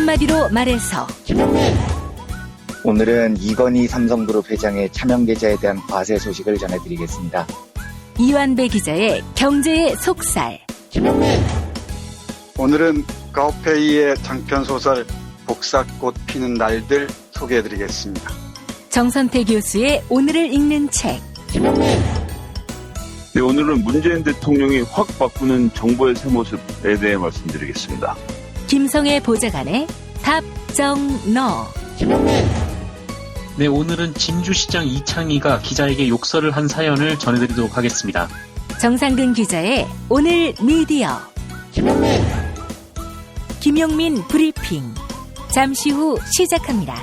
한마디로 말해서 오늘은 이건희 삼성그룹 회장의 차명계좌에 대한 과세 소식을 전해드리겠습니다. 이완배 기자의 경제의 속살. 오늘은 가오페이의 장편소설 복사꽃 피는 날들 소개해드리겠습니다. 정선태 교수의 오늘을 읽는 책. 네, 오늘은 문재인 대통령이 확 바꾸는 정부의 새 모습에 대해 말씀드리겠습니다. 김성애 보좌관의 답정너. 네, 오늘은 진주시장 이창희가 기자에게 욕설을 한 사연을 전해드리도록 하겠습니다. 정상근 기자의 오늘 미디어. 김용민 브리핑. 잠시 후 시작합니다.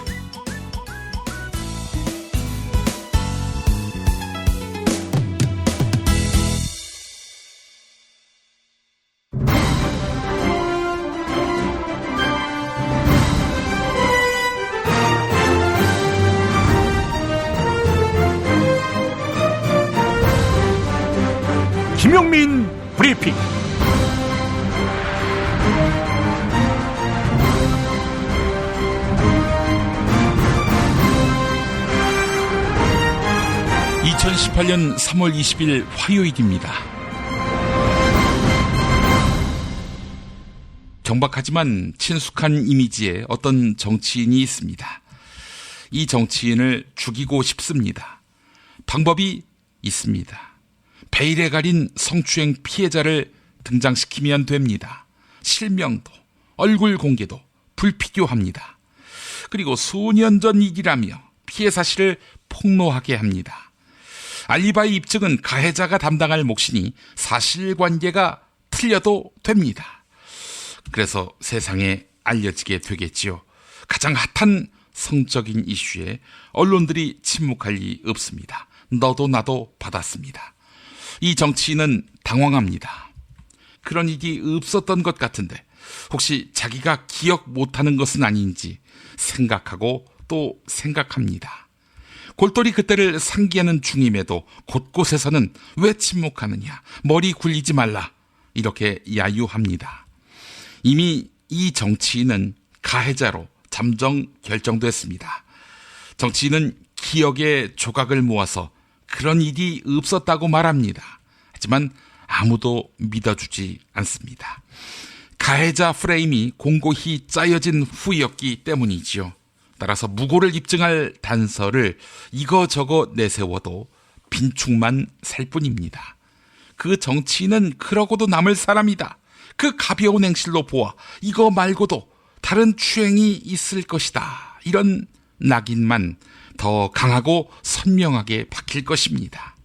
김용민 브리핑. (2018년 3월 20일) 화요일입니다. 경박하지만 친숙한 이미지의 어떤 정치인이 있습니다. 이 정치인을 죽이고 싶습니다. 방법이 있습니다. 베일에 가린 성추행 피해자를 등장시키면 됩니다. 실명도, 얼굴 공개도 불필요합니다. 그리고 수년 전 일이라며 피해 사실을 폭로하게 합니다. 알리바이 입증은 가해자가 담당할 몫이니 사실관계가 틀려도 됩니다. 그래서 세상에 알려지게 되겠지요. 가장 핫한 성적인 이슈에 언론들이 침묵할 리 없습니다. 너도 나도 받았습니다. 이 정치인은 당황합니다. 그런 일이 없었던 것 같은데 혹시 자기가 기억 못하는 것은 아닌지 생각하고 또 생각합니다. 골똘히 그때를 상기하는 중임에도 곳곳에서는 왜 침묵하느냐, 머리 굴리지 말라 이렇게 야유합니다. 이미 이 정치인은 가해자로 잠정 결정됐습니다. 정치인은 기억의 조각을 모아서 그런 일이 없었다고 말합니다. 하지만 아무도 믿어주지 않습니다. 가해자 프레임이 공고히 짜여진 후였기 때문이지요. 따라서 무고를 입증할 단서를 이거저거 내세워도 빈축만 살 뿐입니다. 그 정치인은 그러고도 남을 사람이다. 그 가벼운 행실로 보아 이거 말고도 다른 추행이 있을 것이다. 이런 낙인만 더 강하고 선명하게 박힐 것입니다.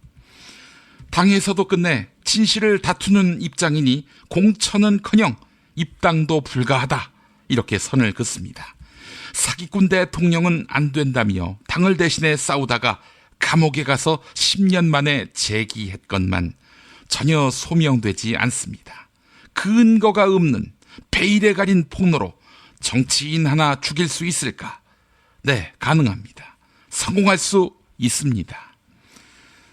당에서도 끝내 진실을 다투는 입장이니 공천은커녕 입당도 불가하다. 이렇게 선을 긋습니다. 사기꾼 대통령은 안 된다며 당을 대신해 싸우다가 감옥에 가서 10년 만에 재기했건만 전혀 소명되지 않습니다. 근거가 없는 베일에 가린 폭로로 정치인 하나 죽일 수 있을까? 네, 가능합니다. 성공할 수 있습니다.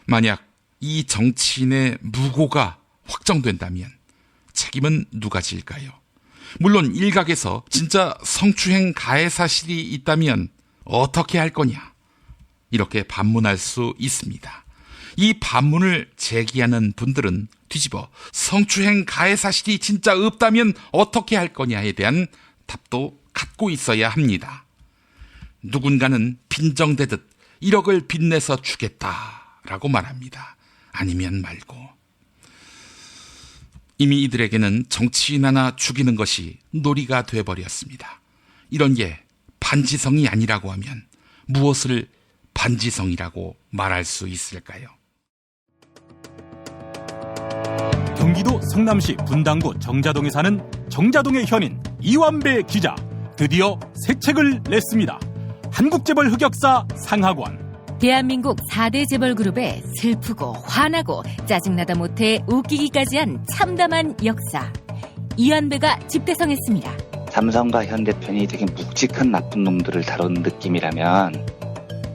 만약 이 정치인의 무고가 확정된다면 책임은 누가 질까요? 물론 일각에서 진짜 성추행 가해 사실이 있다면 어떻게 할 거냐? 이렇게 반문할 수 있습니다. 이 반문을 제기하는 분들은 뒤집어 성추행 가해 사실이 진짜 없다면 어떻게 할 거냐에 대한 답도 갖고 있어야 합니다. 누군가는 빈정대듯 1억을 빚내서 주겠다라고 말합니다. 아니면 말고. 이미 이들에게는 정치인 하나 죽이는 것이 놀이가 돼버렸습니다. 이런 게 반지성이 아니라고 하면 무엇을 반지성이라고 말할 수 있을까요? 경기도 성남시 분당구 정자동에 사는 정자동의 현인 이완배 기자, 드디어 새 책을 냈습니다. 한국재벌 흑역사 상하관. 대한민국 4대 재벌그룹의 슬프고 화나고 짜증나다 못해 웃기기까지 한 참담한 역사. 이완배가 집대성했습니다. 삼성과 현대편이 되게 묵직한 나쁜 놈들을 다룬 느낌이라면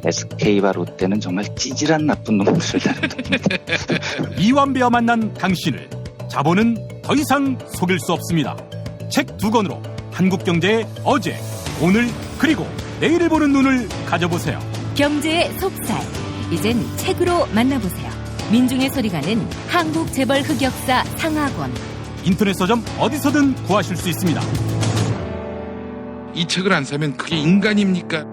SK와 롯데는 정말 찌질한 나쁜 놈들을 다룬 느낌입니다. 이완배와 만난 당신을 자본은 더 이상 속일 수 없습니다. 책 2권으로 한국 경제의 어제, 오늘, 그리고 내일을 보는 눈을 가져보세요. 경제의 속살. 이젠 책으로 만나보세요. 민중의 소리가는 한국재벌 흑역사 상하권. 인터넷 서점 어디서든 구하실 수 있습니다. 이 책을 안 사면 그게 인간입니까?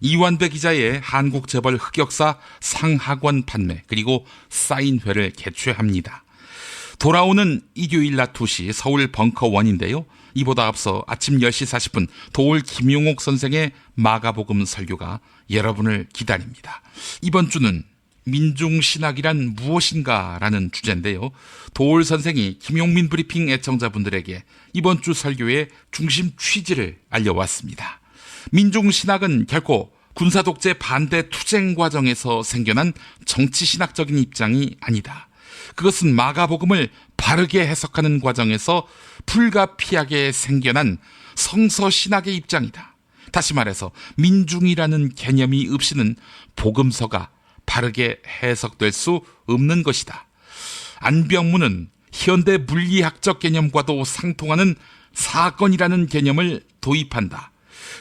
이완배 기자의 한국재벌 흑역사 상하권 판매 그리고 사인회를 개최합니다. 돌아오는 일요일 낮 2시 서울 벙커원인데요. 이보다 앞서 아침 10시 40분 도올 김용옥 선생의 마가복음 설교가 여러분을 기다립니다. 이번 주는 민중신학이란 무엇인가 라는 주제인데요. 도올 선생이 김용민 브리핑 애청자분들에게 이번 주 설교의 중심 취지를 알려왔습니다. 민중신학은 결코 군사독재 반대 투쟁 과정에서 생겨난 정치신학적인 입장이 아니다. 그것은 마가복음을 바르게 해석하는 과정에서 불가피하게 생겨난 성서신학의 입장이다. 다시 말해서 민중이라는 개념이 없이는 복음서가 바르게 해석될 수 없는 것이다. 안병문은 현대 물리학적 개념과도 상통하는 사건이라는 개념을 도입한다.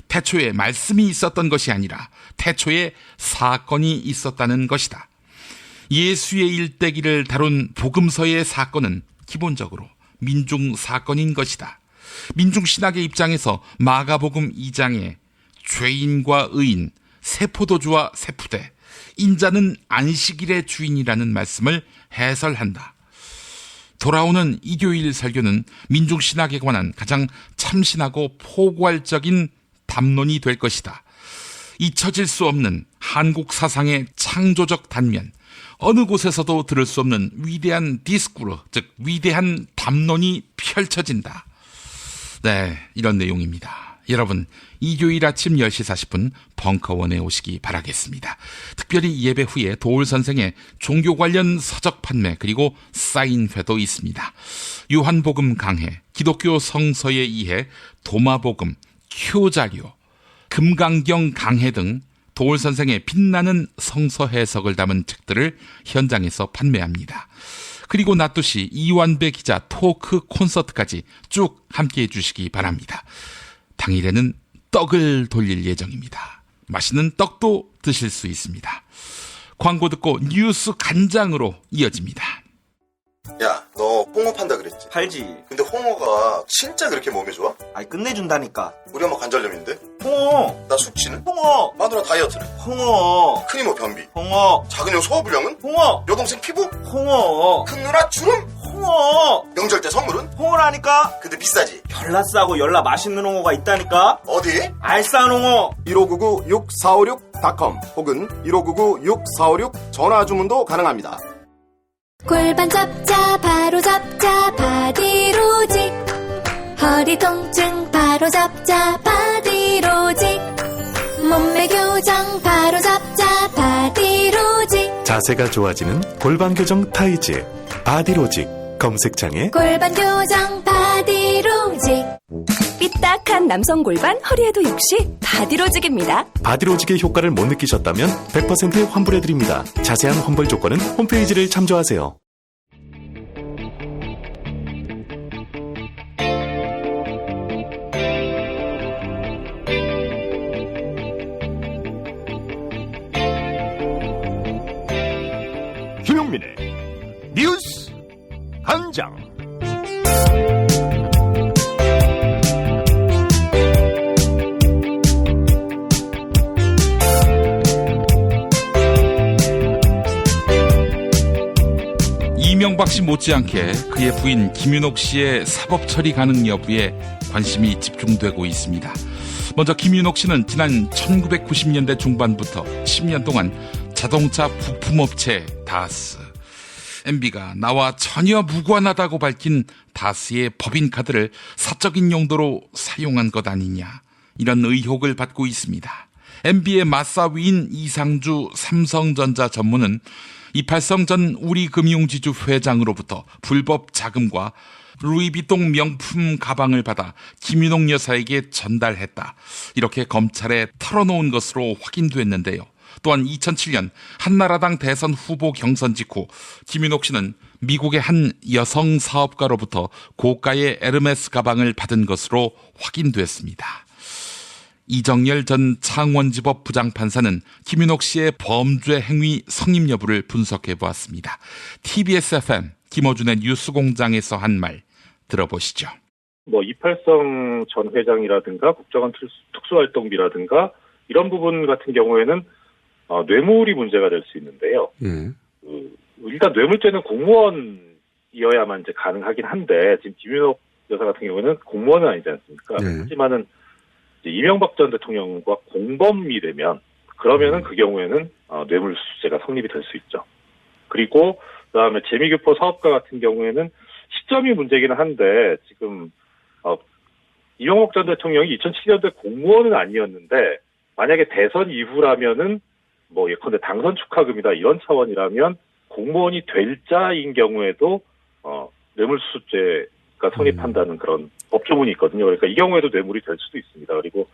태초에 말씀이 있었던 것이 아니라 태초에 사건이 있었다는 것이다. 예수의 일대기를 다룬 복음서의 사건은 기본적으로 민중 사건인 것이다. 민중신학의 입장에서 마가복음 2장에 죄인과 의인, 세포도주와 세푸대, 인자는 안식일의 주인이라는 말씀을 해설한다. 돌아오는 일요일 설교는 민중신학에 관한 가장 참신하고 포괄적인 담론이 될 것이다. 잊혀질 수 없는 한국 사상의 창조적 단면, 어느 곳에서도 들을 수 없는 위대한 디스쿠르, 즉 위대한 담론이 펼쳐진다. 네, 이런 내용입니다. 여러분, 일요일 아침 10시 40분 벙커원에 오시기 바라겠습니다. 특별히 예배 후에 도올 선생의 종교 관련 서적 판매 그리고 사인회도 있습니다. 요한복음 강해, 기독교 성서의 이해, 도마복음, 큐자료, 금강경 강해 등 도올 선생의 빛나는 성서 해석을 담은 책들을 현장에서 판매합니다. 그리고 낮 2시 이완배 기자 토크 콘서트까지 쭉 함께해 주시기 바랍니다. 당일에는 떡을 돌릴 예정입니다. 맛있는 떡도 드실 수 있습니다. 광고 듣고 뉴스 간장으로 이어집니다. 야, 너 홍어 판다 그랬지? 팔지. 근데 홍어가 진짜 그렇게 몸에 좋아? 아니 끝내준다니까. 우리 엄마 관절염인데? 홍어. 나 숙취는? 홍어. 마누라 다이어트는? 홍어. 큰 이모 변비? 홍어. 작은 형 소화불량은? 홍어. 여동생 피부? 홍어. 큰 누나 주름? 홍어. 명절 때 선물은? 홍어라니까. 근데 비싸지? 별나 싸고 열나 맛있는 홍어가 있다니까. 어디? 알싸한 홍어. 1599-6456.com 혹은 1599-6456 전화 주문도 가능합니다. 골반 잡자 바로 잡자 바디로직, 허리 통증 바로 잡자 바디로직, 몸매 교정 바로 잡자 바디로직, 자세가 좋아지는 골반 교정 타이즈 바디로직. 검색창에 골반 교정 바디로직. 삐딱한 남성 골반 허리에도 역시 바디로직입니다. 바디로직의 효과를 못 느끼셨다면 100% 환불해드립니다. 자세한 환불 조건은 홈페이지를 참조하세요. 김용민의 뉴스 간장. 이명박 씨 못지않게 그의 부인 김윤옥 씨의 사법 처리 가능 여부에 관심이 집중되고 있습니다. 먼저 김윤옥 씨는 지난 1990년대 중반부터 10년 동안 자동차 부품업체 다스, MB가 나와 전혀 무관하다고 밝힌 다스의 법인카드를 사적인 용도로 사용한 것 아니냐, 이런 의혹을 받고 있습니다. MB의 맞사위인 이상주 삼성전자 전무는 이팔성 전 우리금융지주 회장으로부터 불법 자금과 루이비통 명품 가방을 받아 김윤옥 여사에게 전달했다, 이렇게 검찰에 털어놓은 것으로 확인됐는데요. 또한 2007년 한나라당 대선 후보 경선 직후 김윤옥 씨는 미국의 한 여성 사업가로부터 고가의 에르메스 가방을 받은 것으로 확인됐습니다. 이정열 전 창원지법 부장판사는 김윤옥 씨의 범죄 행위 성립 여부를 분석해 보았습니다. TBS FM 김어준의 뉴스공장에서 한 말 들어보시죠. 이팔성 전 회장이라든가 국정원 특수활동비라든가 이런 부분 같은 경우에는 뇌물이 문제가 될 수 있는데요. 일단 뇌물죄는 공무원이어야만 이제 가능하긴 한데 지금 김윤옥 여사 같은 경우에는 공무원은 아니지 않습니까? 하지만은 이명박 전 대통령과 공범이 되면 그러면은 그 경우에는 뇌물수수죄가 성립이 될 수 있죠. 그리고 그다음에 재미교포 사업가 같은 경우에는 시점이 문제기는 한데 지금 이명박 전 대통령이 2007년도에 공무원은 아니었는데 만약에 대선 이후라면은 예컨대 당선 축하금이다 이런 차원이라면 공무원이 될 자인 경우에도 뇌물수수죄가 성립한다는 그런 법조문이 있거든요. 그러니까 이 경우에도 뇌물이 될 수도 있습니다. 그리고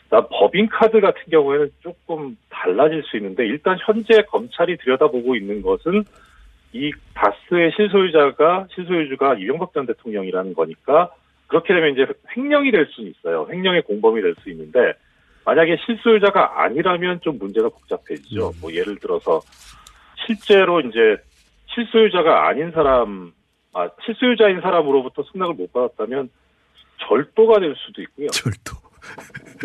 법인카드 같은 경우에는 조금 달라질 수 있는데 일단 현재 검찰이 들여다보고 있는 것은 이 다스의 실소유주가 이명박 전 대통령이라는 거니까 그렇게 되면 이제 횡령이 될 수는 있어요. 횡령의 공범이 될 수 있는데 만약에 실소유자가 아니라면 좀 문제가 복잡해지죠. 예를 들어서 실제로 이제 실소유자가 아닌 실소유자인 사람으로부터 승낙을 못 받았다면 절도가 될 수도 있고요. 절도.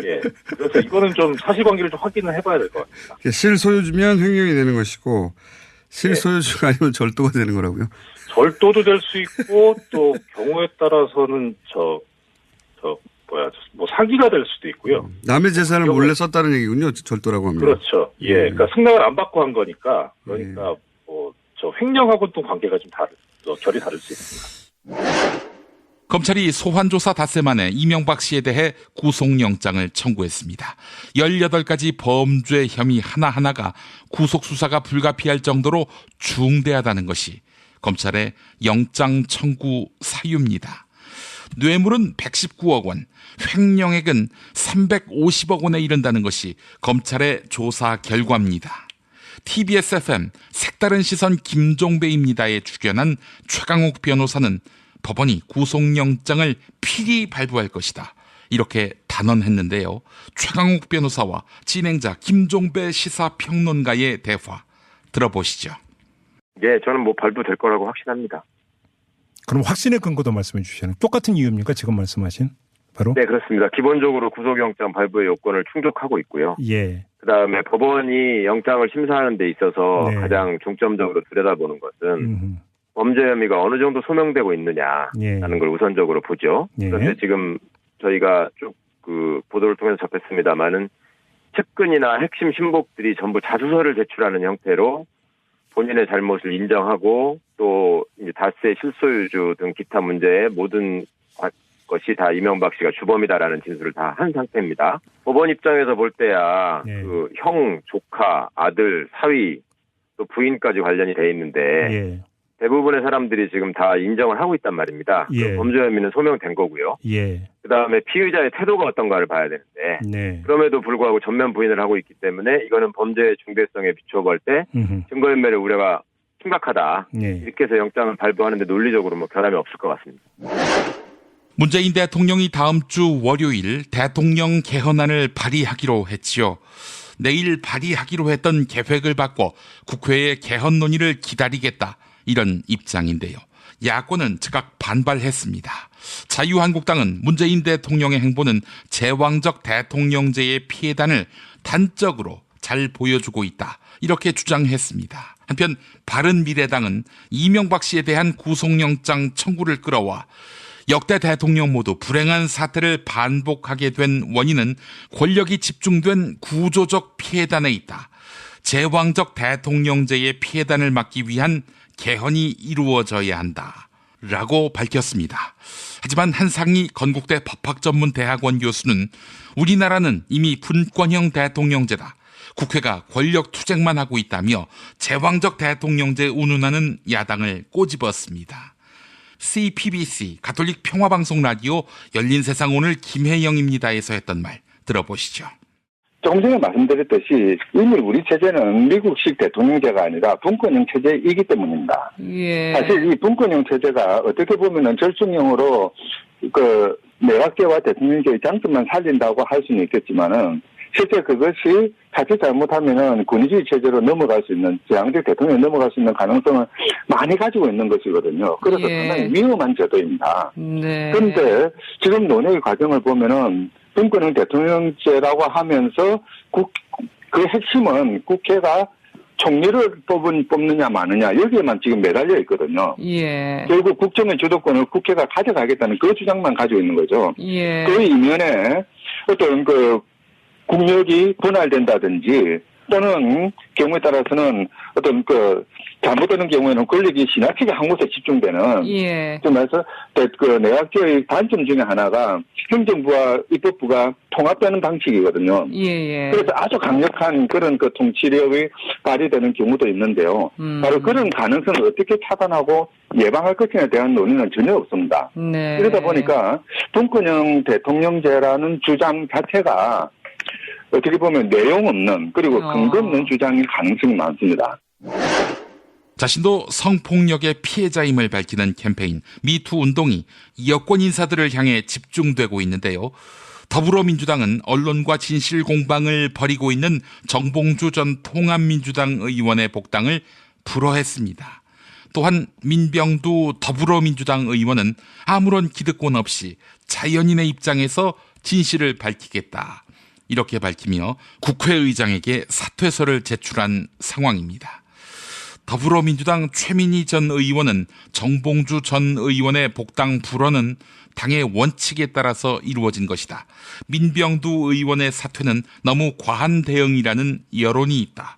예. 그래서 이거는 좀 사실관계를 좀 확인을 해봐야 될 것 같습니다. 실소유주면 횡령이 되는 것이고 실소유주가 아니면 절도가 되는 거라고요? 절도도 될 수 있고 또 경우에 따라서는 사기가 될 수도 있고요. 남의 재산을 몰래 썼다는 얘기군요. 절도라고 합니다. 그렇죠. 예. 그러니까 승낙을 안 받고 한 거니까 그러니까 횡령하고는 또 관계가 좀 결이 다를 수 있습니다. 검찰이 소환조사 닷새 만에 이명박 씨에 대해 구속영장을 청구했습니다. 18가지 범죄 혐의 하나하나가 구속수사가 불가피할 정도로 중대하다는 것이 검찰의 영장 청구 사유입니다. 뇌물은 119억 원, 횡령액은 350억 원에 이른다는 것이 검찰의 조사 결과입니다. TBS FM 색다른 시선 김종배입니다에 출연한 최강욱 변호사는 법원이 구속영장을 필히 발부할 것이다. 이렇게 단언했는데요. 최강욱 변호사와 진행자 김종배 시사평론가의 대화 들어보시죠. 네, 저는 발부될 거라고 확신합니다. 그럼 확신의 근거도 말씀해 주시는 똑같은 이유입니까? 지금 말씀하신 바로? 네, 그렇습니다. 기본적으로 구속영장 발부의 요건을 충족하고 있고요. 예. 그다음에 법원이 영장을 심사하는 데 있어서 가장 중점적으로 들여다보는 것은 범죄 혐의가 어느 정도 소명되고 있느냐라는 걸 우선적으로 보죠. 그런데 지금 저희가 쭉 보도를 통해서 접했습니다마는 측근이나 핵심 신복들이 전부 자수서를 제출하는 형태로 본인의 잘못을 인정하고 또 이제 다스의 실소유주 등 기타 문제의 모든 것이 다 이명박 씨가 주범이다라는 진술을 다 한 상태입니다. 법원 입장에서 볼 때야 형, 조카, 아들, 사위 또 부인까지 관련이 돼 있는데 대부분의 사람들이 지금 다 인정을 하고 있단 말입니다. 범죄 혐의는 소명된 거고요. 그다음에 피의자의 태도가 어떤가를 봐야 되는데 그럼에도 불구하고 전면 부인을 하고 있기 때문에 이거는 범죄의 중대성에 비춰볼 때 증거인멸의 우려가 심각하다. 이렇게 해서 영장을 발부하는데 논리적으로 결함이 없을 것 같습니다. 문재인 대통령이 다음 주 월요일 대통령 개헌안을 발의하기로 했지요. 내일 발의하기로 했던 계획을 바꿔 국회의 개헌 논의를 기다리겠다. 이런 입장인데요. 야권은 즉각 반발했습니다. 자유한국당은 문재인 대통령의 행보는 제왕적 대통령제의 피해단을 단적으로 잘 보여주고 있다. 이렇게 주장했습니다. 한편 바른미래당은 이명박 씨에 대한 구속영장 청구를 끌어와 역대 대통령 모두 불행한 사태를 반복하게 된 원인은 권력이 집중된 구조적 피해단에 있다. 제왕적 대통령제의 피해단을 막기 위한 개헌이 이루어져야 한다라고 밝혔습니다. 하지만 한상희 건국대 법학전문대학원 교수는 우리나라는 이미 분권형 대통령제다. 국회가 권력 투쟁만 하고 있다며 제왕적 대통령제 운운하는 야당을 꼬집었습니다. CPBC 가톨릭 평화방송 라디오 열린세상 오늘 김혜영입니다에서 했던 말 들어보시죠. 조금 전에 말씀드렸듯이 이미 우리 체제는 미국식 대통령제가 아니라 분권형 체제이기 때문입니다. 예. 사실 이 분권형 체제가 어떻게 보면은 절충형으로 내각제와 대통령제의 장점만 살린다고 할 수는 있겠지만은 실제 그것이 자칫 잘못하면은 권위주의 체제로 넘어갈 수 있는 제왕적 대통령이 넘어갈 수 있는 가능성을 많이 가지고 있는 것이거든요. 그래서 상당히 위험한 제도입니다. 네. 그런데 지금 논의 과정을 보면은 분권형 대통령제라고 하면서 그 핵심은 국회가 총리를 뽑느냐 마느냐 여기에만 지금 매달려 있거든요. 예. 결국 국정의 주도권을 국회가 가져가겠다는 그 주장만 가지고 있는 거죠. 예. 그 이면에 어떤 국력이 분할된다든지 또는 경우에 따라서는 어떤 잘못되는 경우에는 권력이 지나치게 한 곳에 집중되는. 예. 그래서 내각제의 단점 중에 하나가 행정부와 입법부가 통합되는 방식이거든요. 예. 그래서 아주 강력한 그런 통치력이 발휘되는 경우도 있는데요. 바로 그런 가능성을 어떻게 차단하고 예방할 것인에 대한 논의는 전혀 없습니다. 네. 그러다 보니까 분권형 대통령제라는 주장 자체가 어떻게 보면 내용 없는 그리고 근거 없는 주장일 가능성이 많습니다. 자신도 성폭력의 피해자임을 밝히는 캠페인 미투 운동이 여권 인사들을 향해 집중되고 있는데요. 더불어민주당은 언론과 진실 공방을 벌이고 있는 정봉주 전 통합민주당 의원의 복당을 불허했습니다. 또한 민병두 더불어민주당 의원은 아무런 기득권 없이 자연인의 입장에서 진실을 밝히겠다. 이렇게 밝히며 국회의장에게 사퇴서를 제출한 상황입니다. 더불어민주당 최민희 전 의원은 정봉주 전 의원의 복당 불허는 당의 원칙에 따라서 이루어진 것이다. 민병두 의원의 사퇴는 너무 과한 대응이라는 여론이 있다.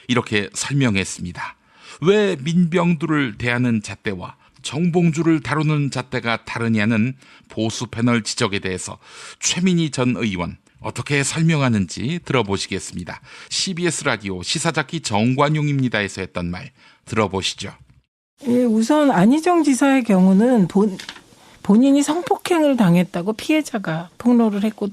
이렇게 설명했습니다. 왜 민병두를 대하는 잣대와 정봉주를 다루는 잣대가 다르냐는 보수 패널 지적에 대해서 최민희 전 의원 어떻게 설명하는지 들어보시겠습니다. CBS 라디오 시사잡기 정관용입니다에서 했던 말 들어보시죠. 예, 우선 안희정 지사의 경우는 본인이 성폭행을 당했다고 피해자가 폭로를 했고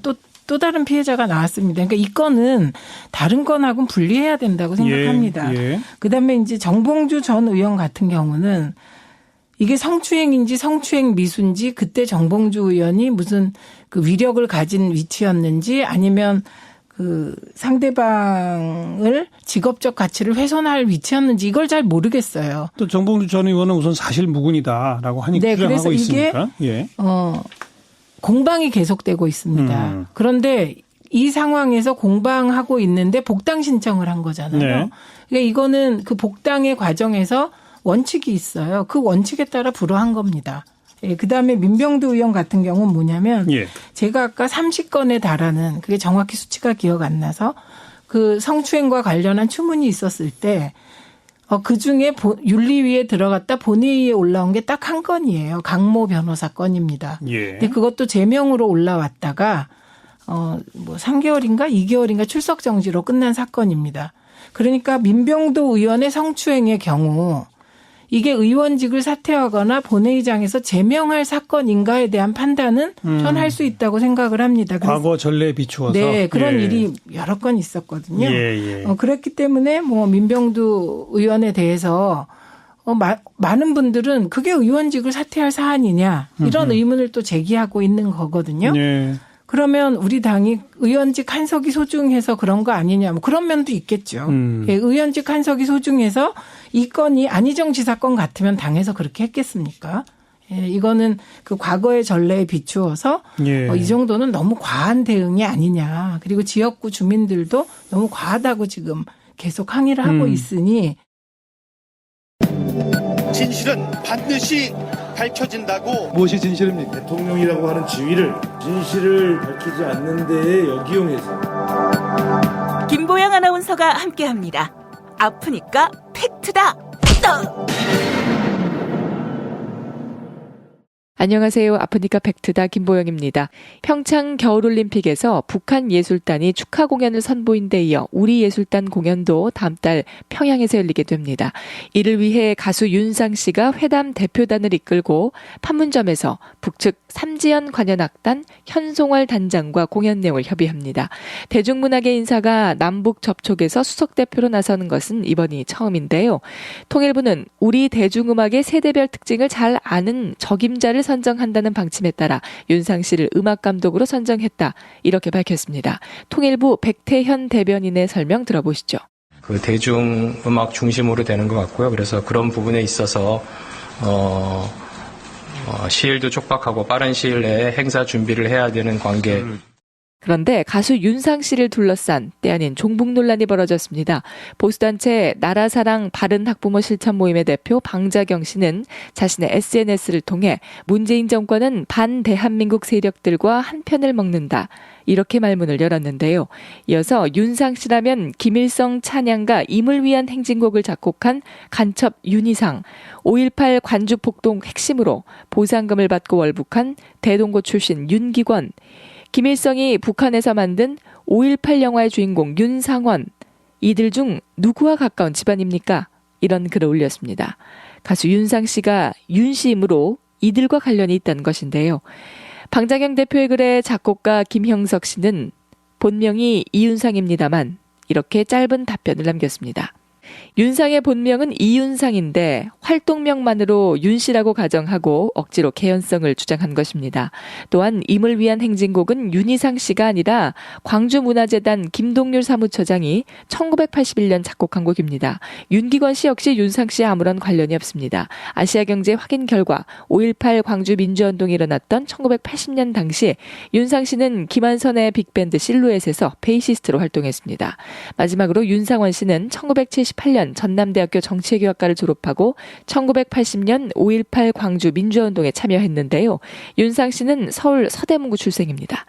또 다른 피해자가 나왔습니다. 그러니까 이 건은 다른 건하고는 분리해야 된다고 생각합니다. 예. 그다음에 이제 정봉주 전 의원 같은 경우는 이게 성추행인지 성추행 미수인지 그때 정봉주 의원이 무슨 위력을 가진 위치였는지 아니면 상대방을 직업적 가치를 훼손할 위치였는지 이걸 잘 모르겠어요. 또 정봉주 전 의원은 우선 사실 무근이다라고 하니까 네, 주장하고 그래서 이게 있으니까. 예. 공방이 계속되고 있습니다. 그런데 이 상황에서 공방하고 있는데 복당 신청을 한 거잖아요. 네. 그러니까 이거는 그 복당의 과정에서 원칙이 있어요. 그 원칙에 따라 불허한 겁니다. 예, 그다음에 민병두 의원 같은 경우는 뭐냐면 제가 아까 30건에 달하는 그게 정확히 수치가 기억 안 나서 그 성추행과 관련한 추문이 있었을 때 그중에 윤리위에 들어갔다 본회의에 올라온 게 딱 한 건이에요. 강모 변호사 건입니다. 근데 그것도 제명으로 올라왔다가 3개월인가 2개월인가 출석 정지로 끝난 사건입니다. 그러니까 민병두 의원의 성추행의 경우 이게 의원직을 사퇴하거나 본회의장에서 제명할 사건인가에 대한 판단은 전 할 수 있다고 생각을 합니다. 과거 전례에 비추어서. 네, 그런 일이 여러 건 있었거든요. 그랬기 때문에 민병두 의원에 대해서 많은 분들은 그게 의원직을 사퇴할 사안이냐 이런 의문을 또 제기하고 있는 거거든요. 그러면 우리 당이 의원직 한석이 소중해서 그런 거 아니냐 그런 면도 있겠죠. 의원직 한석이 소중해서 이 건이 안희정 지사 건 같으면 당에서 그렇게 했겠습니까? 이거는 그 과거의 전례에 비추어서 이 정도는 너무 과한 대응이 아니냐. 그리고 지역구 주민들도 너무 과하다고 지금 계속 항의를 하고 있으니. 진실은 반드시 밝혀진다고. 무엇이 진실입니까? 대통령이라고 하는 지위를 진실을 밝히지 않는 데에 역이용해서. 김보영 아나운서가 함께합니다. 아프니까 팩트다. 안녕하세요. 아프니까 팩트다 김보영입니다. 평창 겨울올림픽에서 북한 예술단이 축하 공연을 선보인 데 이어 우리 예술단 공연도 다음 달 평양에서 열리게 됩니다. 이를 위해 가수 윤상 씨가 회담 대표단을 이끌고 판문점에서 북측 삼지연 관현악단 현송월 단장과 공연 내용을 협의합니다. 대중문화계 인사가 남북 접촉에서 수석 대표로 나서는 것은 이번이 처음인데요. 통일부는 우리 대중음악의 세대별 특징을 잘 아는 적임자를 선정한다는 방침에 따라 윤상 씨를 음악감독으로 선정했다. 이렇게 밝혔습니다. 통일부 백태현 대변인의 설명 들어보시죠. 그 대중음악 중심으로 되는 것 같고요. 그래서 그런 부분에 있어서 시일도 촉박하고 빠른 시일 내에 행사 준비를 해야 되는 관계. 그런데 가수 윤상 씨를 둘러싼 때 아닌 종북 논란이 벌어졌습니다. 보수단체 나라사랑 바른학부모 실천 모임의 대표 방자경 씨는 자신의 SNS를 통해 문재인 정권은 반대한민국 세력들과 한 편을 먹는다. 이렇게 말문을 열었는데요. 이어서 윤상 씨라면 김일성 찬양가 임을 위한 행진곡을 작곡한 간첩 윤희상, 5.18 관주 폭동 핵심으로 보상금을 받고 월북한 대동고 출신 윤기권, 김일성이 북한에서 만든 5.18 영화의 주인공 윤상원, 이들 중 누구와 가까운 집안입니까? 이런 글을 올렸습니다. 가수 윤상 씨가 윤씨이므로 이들과 관련이 있다는 것인데요. 방자경 대표의 글에 작곡가 김형석 씨는 본명이 이윤상입니다만 이렇게 짧은 답변을 남겼습니다. 윤상의 본명은 이윤상인데 활동명만으로 윤씨라고 가정하고 억지로 개연성을 주장한 것입니다. 또한 임을 위한 행진곡은 윤희상 씨가 아니라 광주문화재단 김동률 사무처장이 1981년 작곡한 곡입니다. 윤기권 씨 역시 윤상 씨와 아무런 관련이 없습니다. 아시아경제 확인 결과 5.18 광주 민주운동이 일어났던 1980년 당시 윤상 씨는 김한선의 빅밴드 실루엣에서 베이시스트로 활동했습니다. 마지막으로 윤상원 씨는 1978년 전남대학교 정치외교학과를 졸업하고 1980년 5.18 광주 민주화운동에 참여했는데요. 윤상 씨는 서울 서대문구 출생입니다.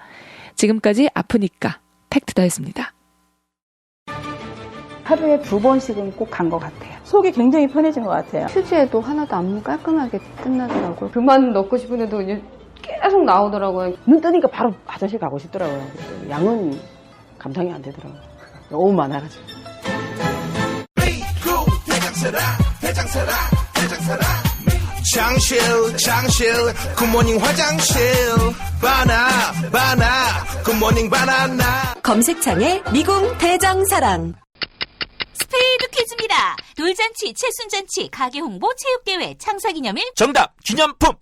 지금까지 아프니까 팩트다였습니다. 하루에 2번씩은 꼭 간 것 같아요. 속이 굉장히 편해진 것 같아요. 휴지에도 하나도 안 깔끔하게 끝나더라고요. 그만 넣고 싶은데도 계속 나오더라고요. 눈 뜨니까 바로 화장실 가고 싶더라고요. 양은 감당이 안 되더라고요. 너무 많아가지고. 장실 굿모닝 화장실 바나 굿모닝 바나나. 검색창에 미궁 대장사랑. 스페이드 퀴즈입니다. 돌잔치, 칠순잔치, 가게홍보, 체육대회, 창사기념일. 정답! 기념품!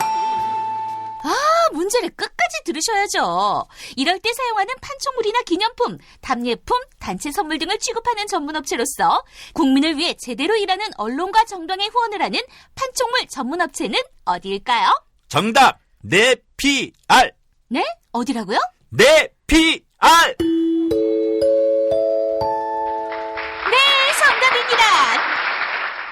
문제를 끝까지 들으셔야죠. 이럴 때 사용하는 판촉물이나 기념품, 답례품, 단체 선물 등을 취급하는 전문업체로서 국민을 위해 제대로 일하는 언론과 정당에 후원을 하는 판촉물 전문업체는 어디일까요? 정답! 네피알! 네? 어디라고요? 네피알! 네, 정답입니다.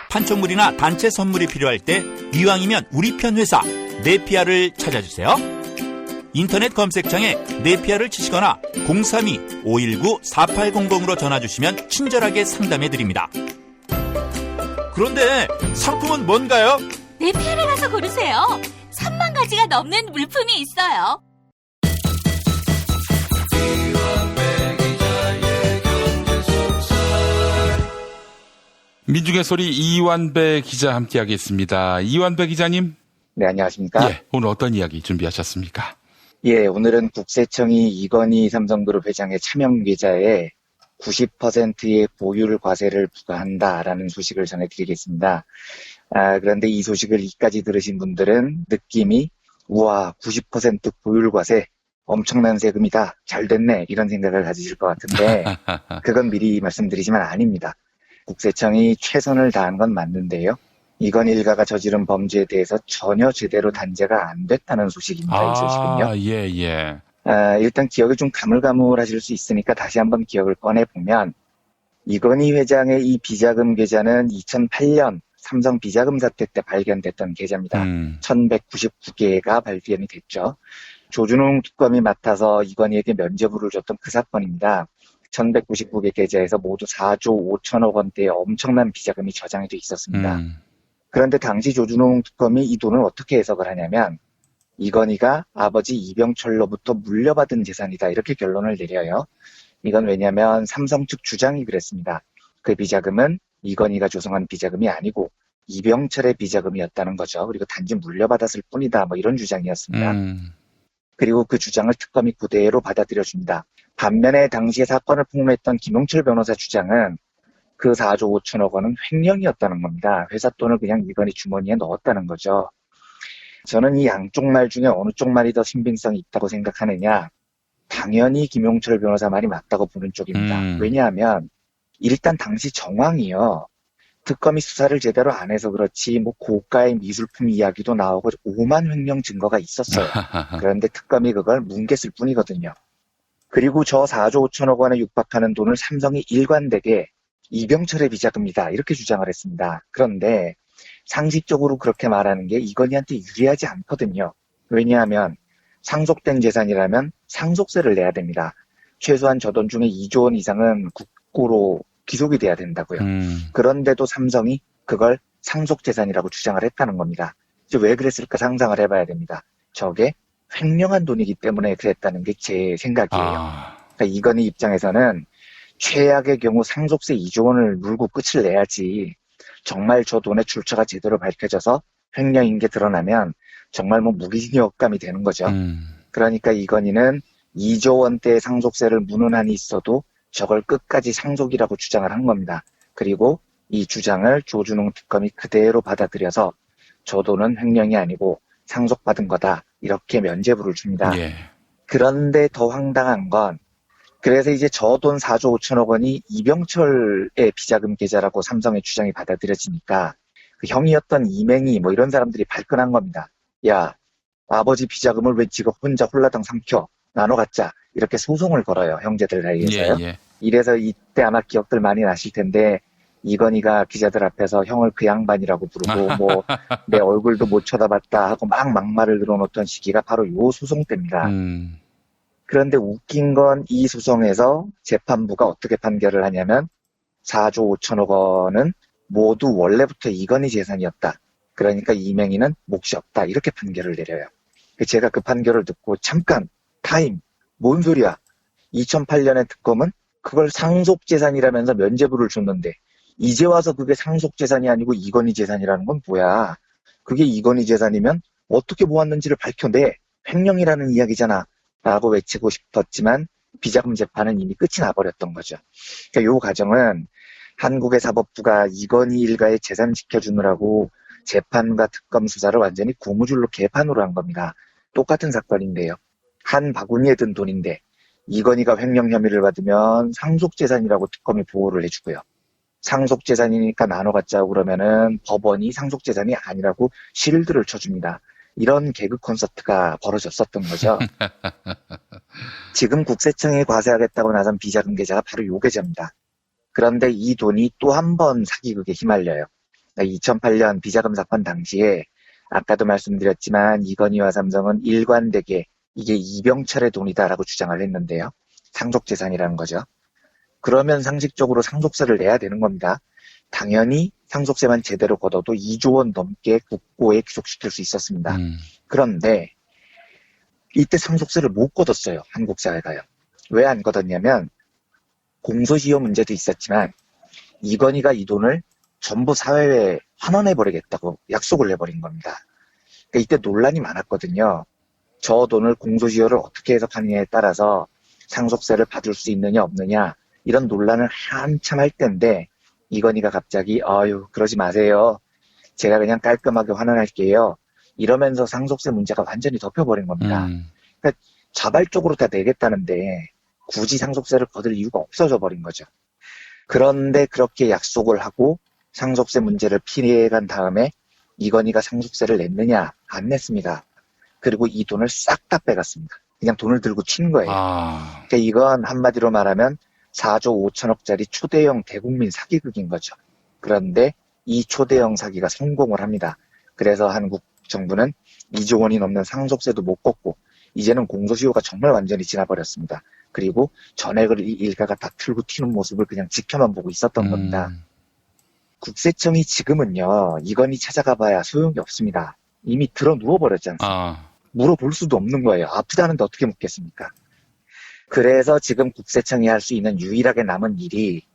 판촉물이나 단체 선물이 필요할 때 이왕이면 우리 편 회사 네피아를 찾아주세요. 인터넷 검색창에 네피아를 치시거나 032-519-4800으로 전화주시면 친절하게 상담해드립니다. 그런데 상품은 뭔가요? 네피아를 가서 고르세요. 3만 가지가 넘는 물품이 있어요. 민중의 소리 이완배 기자 함께하겠습니다. 이완배 기자님. 네, 안녕하십니까? 예, 오늘 어떤 이야기 준비하셨습니까? 예, 오늘은 국세청이 이건희 삼성그룹 회장의 차명 계좌에 90%의 보유 과세를 부과한다라는 소식을 전해드리겠습니다. 그런데 이 소식을 이까지 들으신 분들은 느낌이 우와 90% 보유 과세 엄청난 세금이다. 잘 됐네. 이런 생각을 가지실 것 같은데 그건 미리 말씀드리지만 아닙니다. 국세청이 최선을 다한 건 맞는데요. 이건 일가가 저지른 범죄에 대해서 전혀 제대로 단죄가 안 됐다는 소식입니다. 이 소식은요. 예. 일단 기억이 좀 가물가물하실 수 있으니까 다시 한번 기억을 꺼내보면 이건희 회장의 이 비자금 계좌는 2008년 삼성 비자금 사태 때 발견됐던 계좌입니다. 1199개가 발견이 됐죠. 조준웅 특검이 맡아서 이건희에게 면죄부를 줬던 그 사건입니다. 1199개 계좌에서 모두 4조 5천억 원대의 엄청난 비자금이 저장이 돼 있었습니다. 그런데 당시 조준웅 특검이 이 돈을 어떻게 해석을 하냐면 이건희가 아버지 이병철로부터 물려받은 재산이다. 이렇게 결론을 내려요. 이건 왜냐하면 삼성 측 주장이 그랬습니다. 그 비자금은 이건희가 조성한 비자금이 아니고 이병철의 비자금이었다는 거죠. 그리고 단지 물려받았을 뿐이다. 뭐 이런 주장이었습니다. 그리고 그 주장을 특검이 그대로 받아들여줍니다. 반면에 당시에 사건을 폭로했던 김용철 변호사 주장은 그 4조 5천억 원은 횡령이었다는 겁니다. 회사 돈을 그냥 이건희 주머니에 넣었다는 거죠. 저는 이 양쪽 말 중에 어느 쪽 말이 더 신빙성이 있다고 생각하느냐. 당연히 김용철 변호사 말이 맞다고 보는 쪽입니다. 왜냐하면 일단 당시 정황이요. 특검이 수사를 제대로 안 해서 그렇지 뭐 고가의 미술품 이야기도 나오고 오만 횡령 증거가 있었어요. 그런데 특검이 그걸 뭉갰을 뿐이거든요. 그리고 저 4조 5천억 원에 육박하는 돈을 삼성이 일관되게 이병철의 비자금이다 이렇게 주장을 했습니다. 그런데 상식적으로 그렇게 말하는 게 이건희한테 유리하지 않거든요. 왜냐하면 상속된 재산이라면 상속세를 내야 됩니다. 최소한 저 돈 중에 2조 원 이상은 국고로 귀속이 돼야 된다고요. 그런데도 삼성이 그걸 상속재산이라고 주장을 했다는 겁니다. 이제 왜 그랬을까 상상을 해봐야 됩니다. 저게 횡령한 돈이기 때문에 그랬다는 게 제 생각이에요. 그러니까 이건희 입장에서는 최악의 경우 상속세 2조 원을 물고 끝을 내야지 정말 저 돈의 출처가 제대로 밝혀져서 횡령인 게 드러나면 정말 뭐 무기징역감이 되는 거죠. 그러니까 이건희는 2조 원대의 상속세를 무는 한이 있어도 저걸 끝까지 상속이라고 주장을 한 겁니다. 그리고 이 주장을 조준웅 특검이 그대로 받아들여서 저 돈은 횡령이 아니고 상속받은 거다. 이렇게 면죄부를 줍니다. 예. 그런데 더 황당한 건 그래서 이제 저 돈 4조 5천억 원이 이병철의 비자금 계좌라고 삼성의 주장이 받아들여지니까 그 형이었던 이맹희 뭐 이런 사람들이 발끈한 겁니다. 야, 아버지 비자금을 왜 지가 혼자 홀라당 삼켜 나눠 갖자. 이렇게 소송을 걸어요. 형제들 사이에서요. 예. 이래서 이때 아마 기억들 많이 나실 텐데 이건희가 기자들 앞에서 형을 그 양반이라고 부르고 뭐 내 얼굴도 못 쳐다봤다 하고 막 막말을 늘어놓던 시기가 바로 요 소송 때입니다. 그런데 웃긴 건 이 소송에서 재판부가 어떻게 판결을 하냐면 4조 5천억 원은 모두 원래부터 이건희 재산이었다. 그러니까 이맹희는 몫이 없다. 이렇게 판결을 내려요. 제가 그 판결을 듣고 잠깐 타임 뭔 소리야. 2008년에 특검은 그걸 상속재산이라면서 면죄부를 줬는데 이제 와서 그게 상속재산이 아니고 이건희 재산이라는 건 뭐야. 그게 이건희 재산이면 어떻게 모았는지를 밝혀내. 횡령이라는 이야기잖아. 라고 외치고 싶었지만 비자금 재판은 이미 끝이 나버렸던 거죠. 그러니까 이 과정은 한국의 사법부가 이건희 일가의 재산 지켜주느라고 재판과 특검 수사를 완전히 고무줄로 개판으로 한 겁니다. 똑같은 사건인데요. 한 바구니에 든 돈인데 이건희가 횡령 혐의를 받으면 상속재산이라고 특검이 보호를 해주고요. 상속재산이니까 나눠 갖자고 그러면은 법원이 상속재산이 아니라고 실드를 쳐줍니다. 이런 개그 콘서트가 벌어졌었던 거죠. 지금 국세청이 과세하겠다고 나선 비자금 계좌가 바로 요 계좌입니다. 그런데 이 돈이 또 한 번 사기극에 휘말려요. 2008년 비자금 사건 당시에 아까도 말씀드렸지만 이건희와 삼성은 일관되게 이게 이병철의 돈이다라고 주장을 했는데요. 상속재산이라는 거죠. 그러면 상식적으로 상속세를 내야 되는 겁니다. 당연히 상속세만 제대로 걷어도 2조 원 넘게 국고에 귀속시킬 수 있었습니다. 그런데 이때 상속세를 못 걷었어요. 한국 사회가요. 왜 안 걷었냐면 공소시효 문제도 있었지만 이건희가 이 돈을 전부 사회에 환원해버리겠다고 약속을 해버린 겁니다. 그러니까 이때 논란이 많았거든요. 저 돈을 공소시효를 어떻게 해석하느냐에 따라서 상속세를 받을 수 있느냐 없느냐 이런 논란을 한참 할 때인데 이건희가 갑자기 그러지 마세요. 제가 그냥 깔끔하게 환원할게요. 이러면서 상속세 문제가 완전히 덮여버린 겁니다. 그러니까 자발적으로 다 내겠다는데 굳이 상속세를 거둘 이유가 없어져 버린 거죠. 그런데 그렇게 약속을 하고 상속세 문제를 피해간 다음에 이건희가 상속세를 냈느냐? 안 냈습니다. 그리고 이 돈을 싹 다 빼갔습니다. 그냥 돈을 들고 튄 거예요. 그러니까 이건 한마디로 말하면 4조 5천억짜리 초대형 대국민 사기극인 거죠. 그런데 이 초대형 사기가 성공을 합니다. 그래서 한국 정부는 2조 원이 넘는 상속세도 못 걷고 이제는 공소시효가 정말 완전히 지나버렸습니다. 그리고 전액을 이 일가가 다 틀고 튀는 모습을 그냥 지켜만 보고 있었던 겁니다. 국세청이 지금은요 이건희 찾아가 봐야 소용이 없습니다. 이미 들어 누워버렸지 않습니까? 물어볼 수도 없는 거예요. 아프다는데 어떻게 묻겠습니까? 그래서 지금 국세청이 할 수 있는 유일하게 남은 일이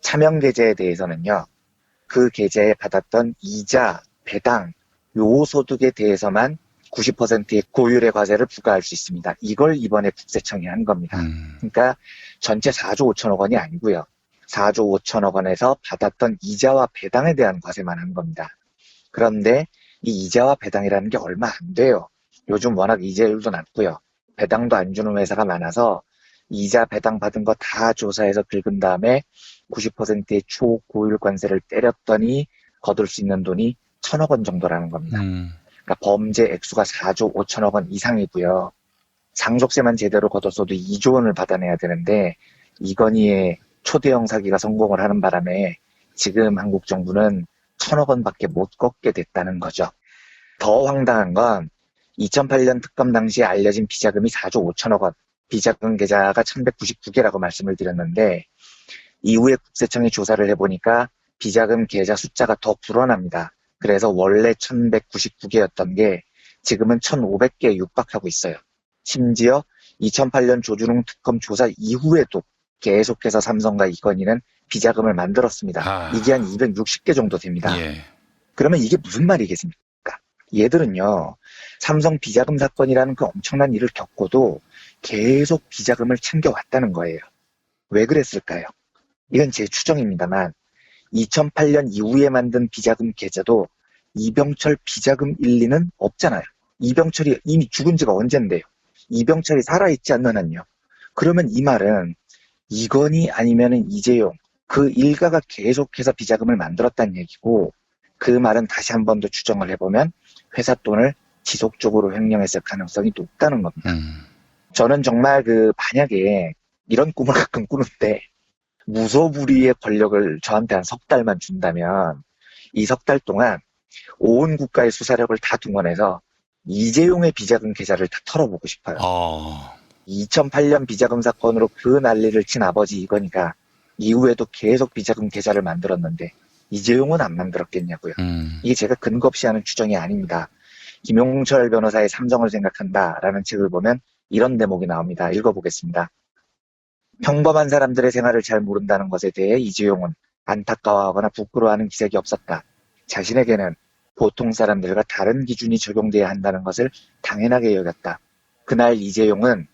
차명 계좌에 대해서는요. 그 계좌에 받았던 이자, 배당, 요 소득에 대해서만 90%의 고율의 과세를 부과할 수 있습니다. 이걸 이번에 국세청이 한 겁니다. 그러니까 전체 4조 5천억 원이 아니고요. 4조 5천억 원에서 받았던 이자와 배당에 대한 과세만 한 겁니다. 그런데 이 이자와 배당이라는 게 얼마 안 돼요. 요즘 워낙 이자율도 낮고요. 배당도 안 주는 회사가 많아서 이자 배당 받은 거 다 조사해서 긁은 다음에 90%의 초고율 관세를 때렸더니 거둘 수 있는 돈이 1,000억 원 정도라는 겁니다. 그러니까 범죄 액수가 4조 5천억 원 이상이고요. 상속세만 제대로 걷었어도 2조 원을 받아내야 되는데 이건희의 초대형 사기가 성공을 하는 바람에 지금 한국 정부는 1,000억 원밖에 못 걷게 됐다는 거죠. 더 황당한 건 2008년 특검 당시에 알려진 비자금이 4조 5천억 원, 비자금 계좌가 1,199개라고 말씀을 드렸는데 이후에 국세청이 조사를 해보니까 비자금 계좌 숫자가 더 불어납니다. 그래서 원래 1,199개였던 게 지금은 1,500개에 육박하고 있어요. 심지어 2008년 조준웅 특검 조사 이후에도 계속해서 삼성과 이건희는 비자금을 만들었습니다. 이게 한 260개 정도 됩니다. 예. 그러면 이게 무슨 말이겠습니까? 얘들은요, 삼성 비자금 사건이라는 그 엄청난 일을 겪고도 계속 비자금을 챙겨왔다는 거예요. 왜 그랬을까요? 이건 제 추정입니다만 2008년 이후에 만든 비자금 계좌도 이병철 비자금 1, 2는 없잖아요. 이병철이 이미 죽은 지가 언젠데요. 이병철이 살아있지 않는 한요. 그러면 이 말은 이건희 아니면은 이재용 그 일가가 계속해서 비자금을 만들었다는 얘기고 그 말은 다시 한 번 더 추정을 해보면 회사 돈을 지속적으로 횡령했을 가능성이 높다는 겁니다. 저는 정말 만약에 이런 꿈을 가끔 꾸는데 무소불위의 권력을 저한테 한 석 달만 준다면 이 석 달 동안 온 국가의 수사력을 다 동원해서 이재용의 비자금 계좌를 다 털어보고 싶어요. 2008년 비자금 사건으로 그 난리를 친 아버지 이건희가 이후에도 계속 비자금 계좌를 만들었는데 이재용은 안 만들었겠냐고요. 이게 제가 근거 없이 하는 추정이 아닙니다. 김용철 변호사의 삼성을 생각한다라는 책을 보면 이런 대목이 나옵니다. 읽어보겠습니다. 평범한 사람들의 생활을 잘 모른다는 것에 대해 이재용은 안타까워하거나 부끄러워하는 기색이 없었다. 자신에게는 보통 사람들과 다른 기준이 적용돼야 한다는 것을 당연하게 여겼다. 그날 이재용은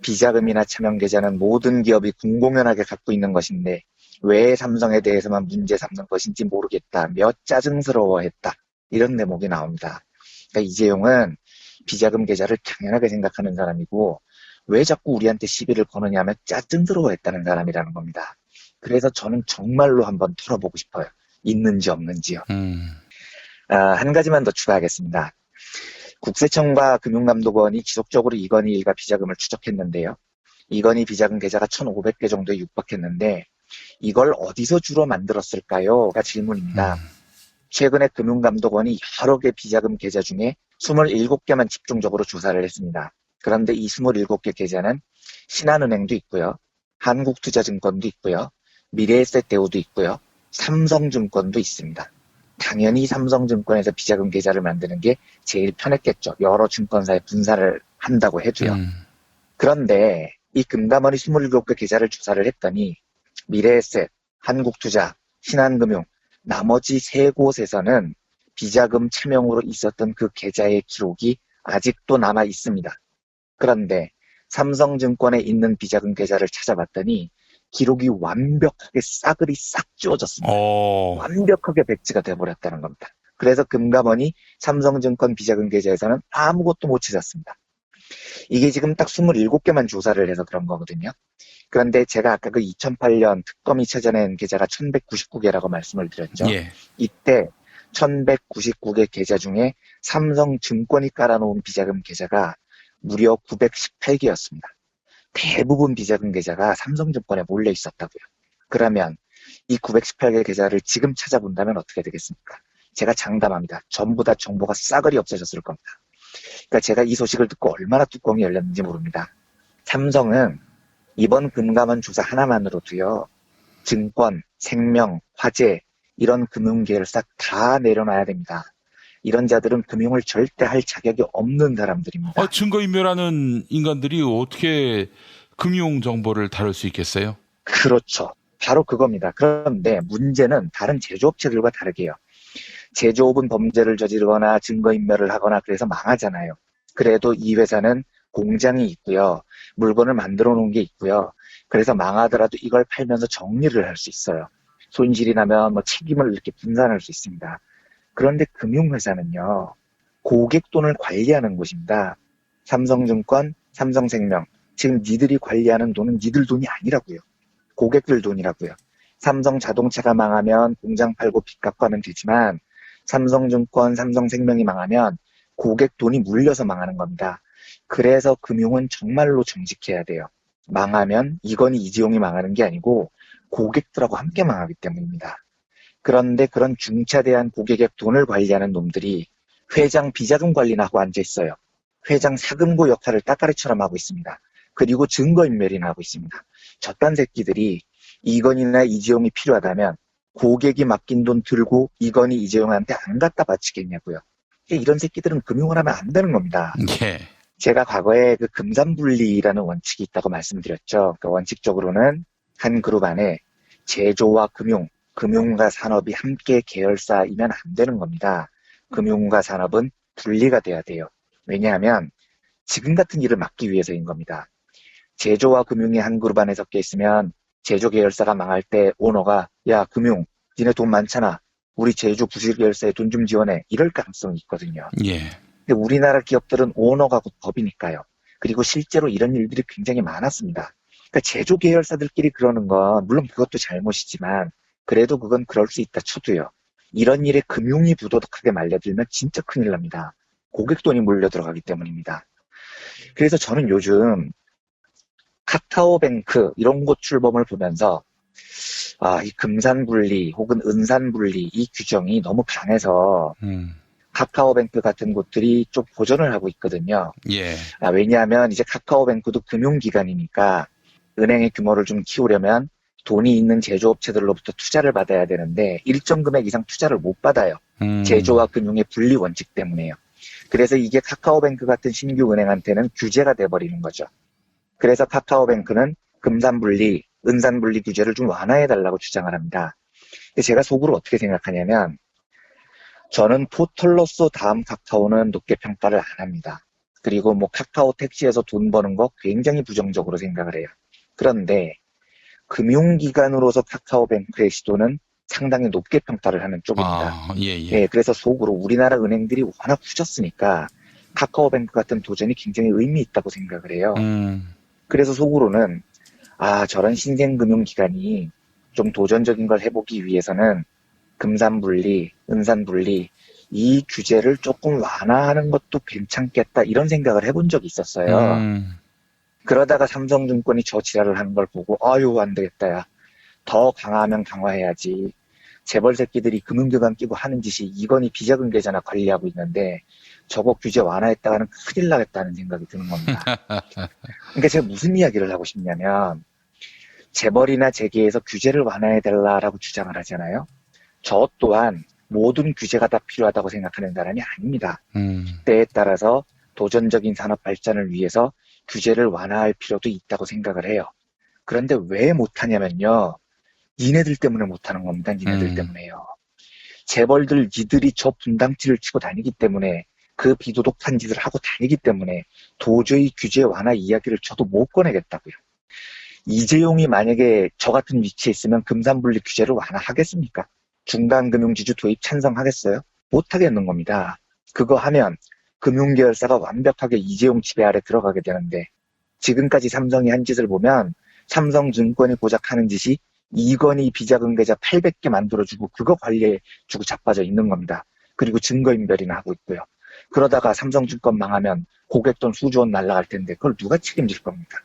비자금이나 차명계좌는 모든 기업이 공공연하게 갖고 있는 것인데 왜 삼성에 대해서만 문제 삼는 것인지 모르겠다며 짜증스러워했다. 이런 대목이 나옵니다. 그러니까 이재용은 비자금 계좌를 당연하게 생각하는 사람이고 왜 자꾸 우리한테 시비를 거느냐면 짜증스러워했다는 사람이라는 겁니다. 그래서 저는 정말로 한번 털어보고 싶어요. 있는지 없는지요. 한 가지만 더 추가하겠습니다. 국세청과 금융감독원이 지속적으로 이건희 일가 비자금을 추적했는데요. 이건희 비자금 계좌가 1,500개 정도에 육박했는데 이걸 어디서 주로 만들었을까요?가 질문입니다. 최근에 금융감독원이 여러 개 비자금 계좌 중에 27개만 집중적으로 조사를 했습니다. 그런데 이 27개 계좌는 신한은행도 있고요. 한국투자증권도 있고요. 미래에셋대우도 있고요. 삼성증권도 있습니다. 당연히 삼성증권에서 비자금 계좌를 만드는 게 제일 편했겠죠. 여러 증권사에 분사를 한다고 해도요. 그런데 이 금감원이 27개 계좌를 조사를 했더니 미래에셋, 한국투자, 신한금융 나머지 3곳에서는 비자금 차명으로 있었던 그 계좌의 기록이 아직도 남아 있습니다. 그런데 삼성증권에 있는 비자금 계좌를 찾아봤더니 기록이 완벽하게 싸그리 싹 지워졌습니다. 완벽하게 백지가 돼버렸다는 겁니다. 그래서 금감원이 삼성증권 비자금 계좌에서는 아무것도 못 찾았습니다. 이게 지금 딱 27개만 조사를 해서 그런 거거든요. 그런데 제가 아까 그 2008년 특검이 찾아낸 계좌가 1,199개라고 말씀을 드렸죠. 예. 이때 1,199개 계좌 중에 삼성증권이 깔아놓은 비자금 계좌가 무려 918개였습니다. 대부분 비자금 계좌가 삼성증권에 몰려 있었다고요. 그러면 이 918개 계좌를 지금 찾아본다면 어떻게 되겠습니까? 제가 장담합니다. 전부 다 정보가 싸그리 없어졌을 겁니다. 그러니까 제가 이 소식을 듣고 얼마나 뚜껑이 열렸는지 모릅니다. 삼성은 이번 금감원 조사 하나만으로도요. 증권, 생명, 화재 이런 금융계를 싹 다 내려놔야 됩니다. 이런 자들은 금융을 절대 할 자격이 없는 사람들입니다. 증거인멸하는 인간들이 어떻게 금융 정보를 다룰 수 있겠어요? 그렇죠. 바로 그겁니다. 그런데 문제는 다른 제조업체들과 다르게요. 제조업은 범죄를 저지르거나 증거인멸을 하거나 그래서 망하잖아요. 그래도 이 회사는 공장이 있고요. 물건을 만들어 놓은 게 있고요. 그래서 망하더라도 이걸 팔면서 정리를 할 수 있어요. 손실이 나면 책임을 이렇게 분산할 수 있습니다. 그런데 금융회사는요, 고객 돈을 관리하는 곳입니다. 삼성증권, 삼성생명, 지금 니들이 관리하는 돈은 니들 돈이 아니라고요. 고객들 돈이라고요. 삼성자동차가 망하면 공장 팔고 빚 갚고 하면 되지만 삼성증권, 삼성생명이 망하면 고객 돈이 물려서 망하는 겁니다. 그래서 금융은 정말로 정직해야 돼요. 망하면 이건희, 이재용이 망하는 게 아니고 고객들하고 함께 망하기 때문입니다. 그런데 그런 중차대한 고객의 돈을 관리하는 놈들이 회장 비자금 관리나 하고 앉아있어요. 회장 사금고 역할을 따까리처럼 하고 있습니다. 그리고 증거인멸이나 하고 있습니다. 저딴 새끼들이 이건희나 이재용이 필요하다면 고객이 맡긴 돈 들고 이건희, 이재용한테 안 갖다 바치겠냐고요. 이런 새끼들은 금융을 하면 안 되는 겁니다. 예. 제가 과거에 그 금산분리라는 원칙이 있다고 말씀드렸죠. 그러니까 원칙적으로는 한 그룹 안에 제조와 금융과 산업이 함께 계열사이면 안 되는 겁니다. 금융과 산업은 분리가 돼야 돼요. 왜냐하면 지금 같은 일을 막기 위해서인 겁니다. 제조와 금융이 한 그룹 안에 섞여 있으면 제조 계열사가 망할 때 오너가 야 금융 니네 돈 많잖아. 우리 제조 부실 계열사에 돈 좀 지원해. 이럴 가능성이 있거든요. 예. 근데 우리나라 기업들은 오너가 곧 법이니까요. 그리고 실제로 이런 일들이 굉장히 많았습니다. 그러니까 제조 계열사들끼리 그러는 건 물론 그것도 잘못이지만 그래도 그건 그럴 수 있다 쳐도요. 이런 일에 금융이 부도덕하게 말려들면 진짜 큰일 납니다. 고객 돈이 몰려 들어가기 때문입니다. 그래서 저는 요즘 카카오뱅크 이런 곳 출범을 보면서 이 금산분리 혹은 은산분리 이 규정이 너무 강해서 카카오뱅크 같은 곳들이 좀 보전을 하고 있거든요. 예. 왜냐하면 이제 카카오뱅크도 금융기관이니까 은행의 규모를 좀 키우려면 돈이 있는 제조업체들로부터 투자를 받아야 되는데 일정 금액 이상 투자를 못 받아요. 제조와 금융의 분리 원칙 때문에요. 그래서 이게 카카오뱅크 같은 신규 은행한테는 규제가 돼버리는 거죠. 그래서 카카오뱅크는 금산분리, 은산분리 규제를 좀 완화해달라고 주장을 합니다. 근데 제가 속으로 어떻게 생각하냐면 저는 포털로서 다음 카카오는 높게 평가를 안 합니다. 그리고 카카오 택시에서 돈 버는 거 굉장히 부정적으로 생각을 해요. 그런데 금융기관으로서 카카오뱅크의 시도는 상당히 높게 평가를 하는 쪽입니다. 예. 그래서 속으로 우리나라 은행들이 워낙 후졌으니까 카카오뱅크 같은 도전이 굉장히 의미 있다고 생각을 해요. 그래서 속으로는 저런 신생금융기관이 좀 도전적인 걸 해보기 위해서는 금산분리, 은산분리 이 규제를 조금 완화하는 것도 괜찮겠다 이런 생각을 해본 적이 있었어요. 그러다가 삼성증권이 저 지랄을 하는 걸 보고 안 되겠다 야. 더 강화하면 강화해야지. 재벌 새끼들이 금융기관 끼고 하는 짓이 이건희 비자금 계좌나 관리하고 있는데 저거 규제 완화했다가는 큰일 나겠다는 생각이 드는 겁니다. 그러니까 제가 무슨 이야기를 하고 싶냐면 재벌이나 재계에서 규제를 완화해달라고 주장을 하잖아요. 저 또한 모든 규제가 다 필요하다고 생각하는 사람이 아닙니다. 때에 따라서 도전적인 산업 발전을 위해서 규제를 완화할 필요도 있다고 생각을 해요. 그런데 왜 못하냐면요. 니네들 때문에 못하는 겁니다. 니네들 때문에요. 재벌들 니들이 저 분당치를 치고 다니기 때문에 그 비도덕한 짓을 하고 다니기 때문에 도저히 규제 완화 이야기를 저도 못 꺼내겠다고요. 이재용이 만약에 저 같은 위치에 있으면 금산분리 규제를 완화하겠습니까? 중간금융지주 도입 찬성하겠어요? 못하겠는 겁니다. 그거 하면 금융계열사가 완벽하게 이재용 지배 아래 들어가게 되는데 지금까지 삼성이 한 짓을 보면 삼성증권이 고작 하는 짓이 이건희 비자금 계좌 800개 만들어주고 그거 관리해주고 자빠져 있는 겁니다. 그리고 증거인멸이나 하고 있고요. 그러다가 삼성증권 망하면 고객돈 수조 원 날아갈 텐데 그걸 누가 책임질 겁니까?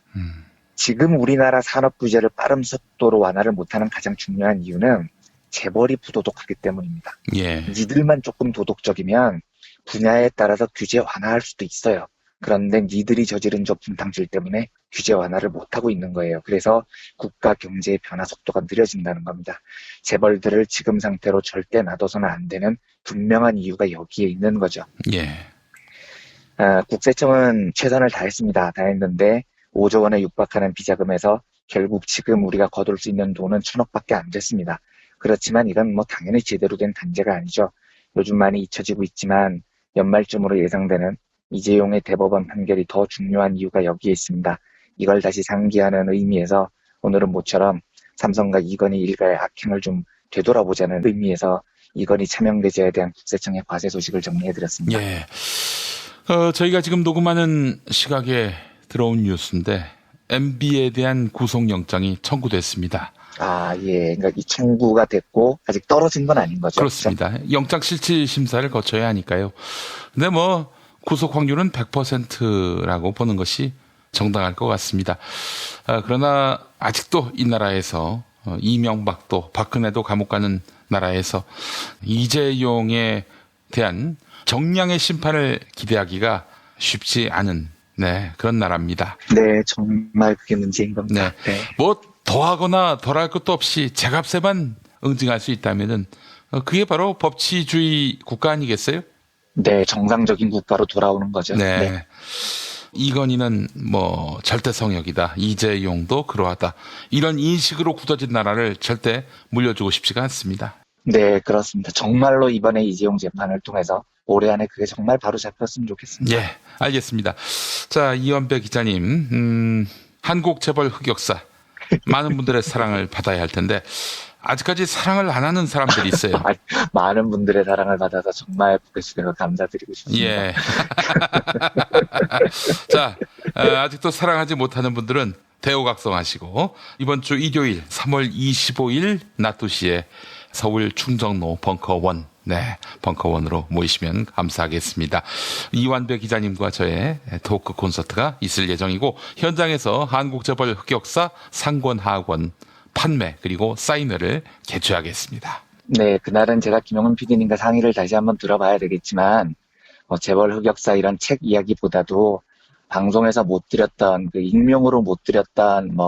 지금 우리나라 산업 규제를 빠른 속도로 완화를 못하는 가장 중요한 이유는 재벌이 부도덕하기 때문입니다. 예. 니들만 조금 도덕적이면 분야에 따라서 규제 완화할 수도 있어요. 그런데 니들이 저지른 적분탕질 때문에 규제 완화를 못하고 있는 거예요. 그래서 국가 경제의 변화 속도가 느려진다는 겁니다. 재벌들을 지금 상태로 절대 놔둬서는 안 되는 분명한 이유가 여기에 있는 거죠. 예. 국세청은 최선을 다했습니다. 다했는데 5조 원에 육박하는 비자금에서 결국 지금 우리가 거둘 수 있는 돈은 1,000억밖에 안 됐습니다. 그렇지만 이건 뭐 당연히 제대로 된 단계가 아니죠. 요즘 많이 잊혀지고 있지만 연말쯤으로 예상되는 이재용의 대법원 판결이 더 중요한 이유가 여기에 있습니다. 이걸 다시 상기하는 의미에서 오늘은 모처럼 삼성과 이건희 일가의 악행을 좀 되돌아보자는 의미에서 이건희 차명계좌에 대한 국세청의 과세 소식을 정리해드렸습니다. 예. 저희가 지금 녹음하는 시각에 들어온 뉴스인데 MB에 대한 구속영장이 청구됐습니다. 예. 그러니까 이 청구가 됐고 아직 떨어진 건 아닌 거죠. 그렇습니다. 그렇죠? 영장실질심사를 거쳐야 하니까요. 근데 뭐 구속 확률은 100%라고 보는 것이 정당할 것 같습니다. 그러나 아직도 이 나라에서 이명박도 박근혜도 감옥 가는 나라에서 이재용에 대한 정량의 심판을 기대하기가 쉽지 않은 그런 나라입니다. 네, 정말 그게 문제인 겁니다. 네. 뭐 더하거나 덜할 것도 없이 제값에만 응징할 수 있다면은 그게 바로 법치주의 국가 아니겠어요? 네, 정상적인 국가로 돌아오는 거죠. 네. 이건희는 뭐 절대 성역이다. 이재용도 그러하다. 이런 인식으로 굳어진 나라를 절대 물려주고 싶지가 않습니다. 네, 그렇습니다. 정말로 이번에 이재용 재판을 통해서 올해 안에 그게 정말 바로 잡혔으면 좋겠습니다. 예, 알겠습니다. 자, 이완배 기자님, 한국 재벌 흑역사. 많은 분들의 사랑을 받아야 할 텐데 아직까지 사랑을 안 하는 사람들이 있어요. 많은 분들의 사랑을 받아서 정말 부끄러워 감사드리고 싶습니다. 예. 자, 아직도 사랑하지 못하는 분들은 대우각성하시고 이번 주 일요일 3월 25일 낮 2시에 서울 충정로 벙커원, 벙커원으로 모이시면 감사하겠습니다. 이완배 기자님과 저의 토크 콘서트가 있을 예정이고 현장에서 한국재벌 흑역사 상권하권 판매 그리고 사인회를 개최하겠습니다. 네, 그날은 제가 김영훈 PD님과 상의를 다시 한번 들어봐야 되겠지만 재벌 흑역사 이런 책 이야기보다도 방송에서 못 드렸던 그 익명으로 못 드렸던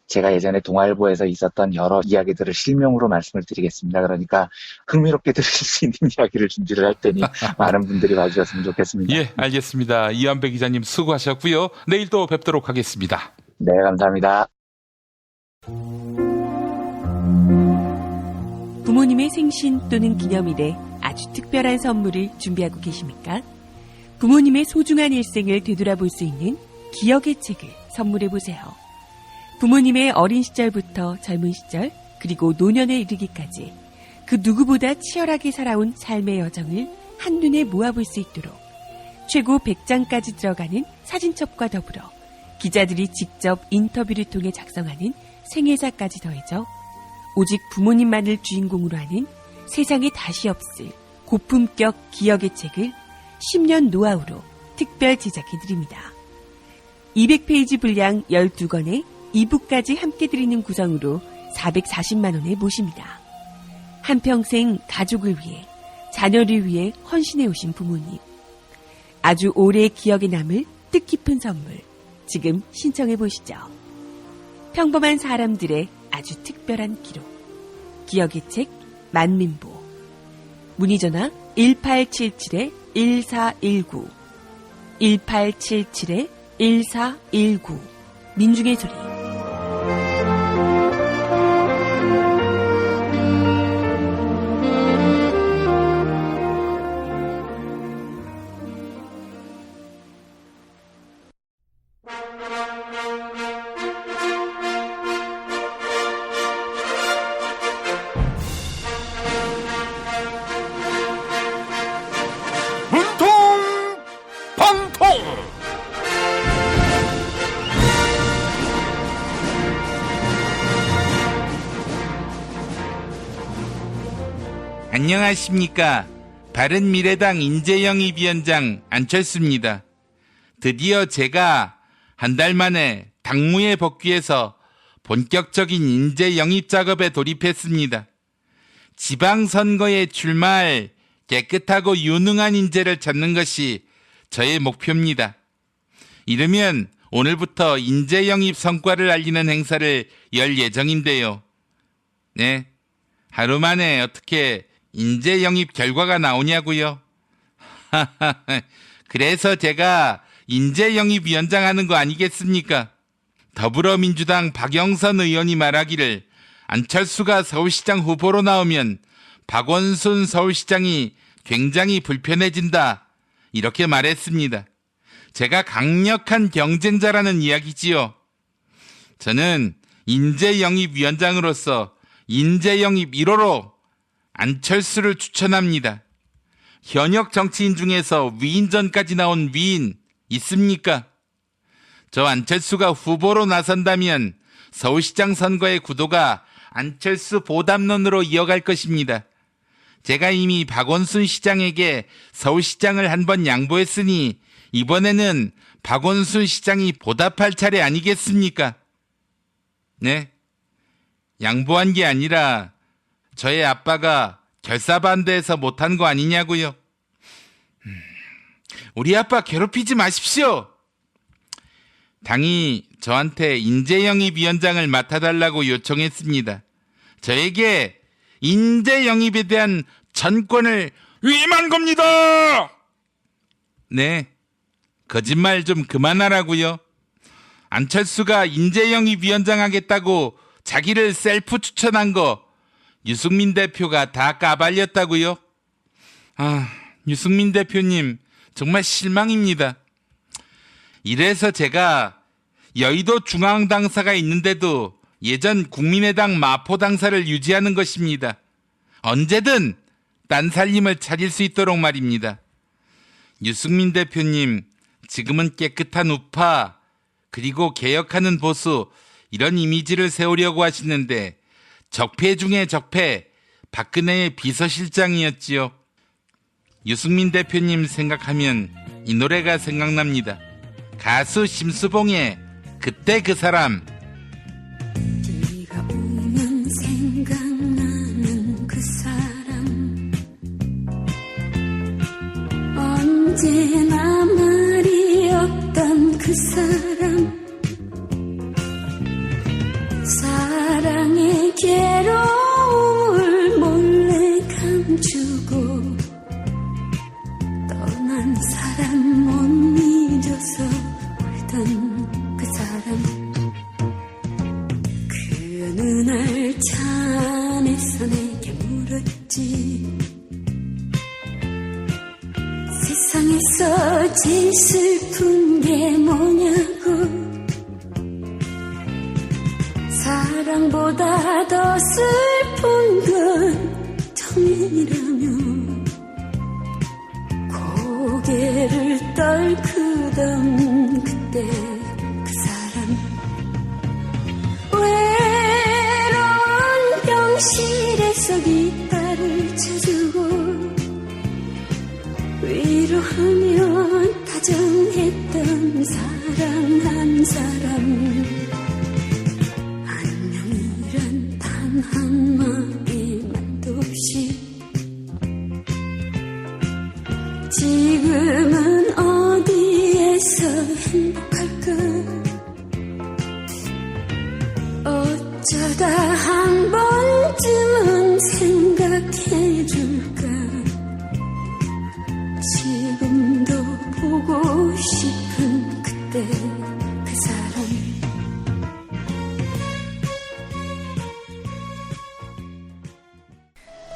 제가 예전에 동아일보에서 있었던 여러 이야기들을 실명으로 말씀을 드리겠습니다. 그러니까 흥미롭게 들으실 수 있는 이야기를 준비를 할 테니 많은 분들이 와주셨으면 좋겠습니다. 예, 알겠습니다. 이완배 기자님 수고하셨고요. 내일 또 뵙도록 하겠습니다. 네, 감사합니다. 부모님의 생신 또는 기념일에 아주 특별한 선물을 준비하고 계십니까? 부모님의 소중한 일생을 되돌아볼 수 있는 기억의 책을 선물해보세요. 부모님의 어린 시절부터 젊은 시절 그리고 노년에 이르기까지 그 누구보다 치열하게 살아온 삶의 여정을 한눈에 모아볼 수 있도록 최고 100장까지 들어가는 사진첩과 더불어 기자들이 직접 인터뷰를 통해 작성하는 생애사까지 더해져 오직 부모님만을 주인공으로 하는 세상에 다시 없을 고품격 기억의 책을 10년 노하우로 특별 제작해드립니다. 200페이지 분량 12권에 이북까지 함께 드리는 구성으로 440만 원에 모십니다. 한평생 가족을 위해 자녀를 위해 헌신해 오신 부모님. 아주 오래 기억에 남을 뜻깊은 선물. 지금 신청해 보시죠. 평범한 사람들의 아주 특별한 기록. 기억의 책 만민보. 문의전화 1877-1419 1877-1419 민중의 소리. 안녕하십니까. 바른미래당 인재영입 위원장 안철수입니다. 드디어 제가 한 달 만에 당무에 복귀해서 본격적인 인재 영입 작업에 돌입했습니다. 지방선거에 출마할 깨끗하고 유능한 인재를 찾는 것이 저의 목표입니다. 이르면 오늘부터 인재 영입 성과를 알리는 행사를 열 예정인데요. 네, 하루 만에 어떻게 인재 영입 결과가 나오냐고요? 그래서 제가 인재 영입 위원장 하는 거 아니겠습니까? 더불어민주당 박영선 의원이 말하기를 안철수가 서울시장 후보로 나오면 박원순 서울시장이 굉장히 불편해진다, 이렇게 말했습니다. 제가 강력한 경쟁자라는 이야기지요. 저는 인재영입위원장으로서 인재영입 1호로 안철수를 추천합니다. 현역 정치인 중에서 위인전까지 나온 위인 있습니까? 저 안철수가 후보로 나선다면 서울시장 선거의 구도가 안철수 보담론으로 이어갈 것입니다. 제가 이미 박원순 시장에게 서울시장을 한번 양보했으니 이번에는 박원순 시장이 보답할 차례 아니겠습니까? 네? 양보한 게 아니라 저의 아빠가 결사반대해서 못한 거 아니냐고요? 우리 아빠 괴롭히지 마십시오. 당이 저한테 인재영입위원장을 맡아달라고 요청했습니다. 저에게 인재영입에 대한 전권을 위임한 겁니다. 네, 거짓말 좀 그만하라고요. 안철수가 인재영입위원장 하겠다고 자기를 셀프 추천한 거 유승민 대표가 다 까발렸다고요? 유승민 대표님 정말 실망입니다. 이래서 제가 여의도 중앙당사가 있는데도 예전 국민의당 마포당사를 유지하는 것입니다. 언제든 딴 살림을 차릴 수 있도록 말입니다. 유승민 대표님, 지금은 깨끗한 우파, 그리고 개혁하는 보수, 이런 이미지를 세우려고 하시는데 적폐 중에 적폐, 박근혜의 비서실장이었지요. 유승민 대표님 생각하면 이 노래가 생각납니다. 가수 심수봉의 그때 그 사람. 네가 오면 생각나는 그 사람, 언제나 말이 없던 그 사람, 사랑의 괴로움을 몰래 감추고 떠난 사람 못 잊어서 울던 그 사람, 그 어느 날 차 안에서 내게 물었지, 세상에서 제일 슬픈 게 뭐냐고. 사랑보다 더 슬픈 건 정인이라며 고개를 떨크던 그때 그 사람, 외로운 병실에서 기타를 쳐주고 위로하며 다정했던 사랑 한 사람, 안녕이란 단 한마디만도 없이 지금은 어디에서 행복할까. 어쩌다 한 번쯤은 생각해줄까. 지금도 보고 싶은 그때 그 사람.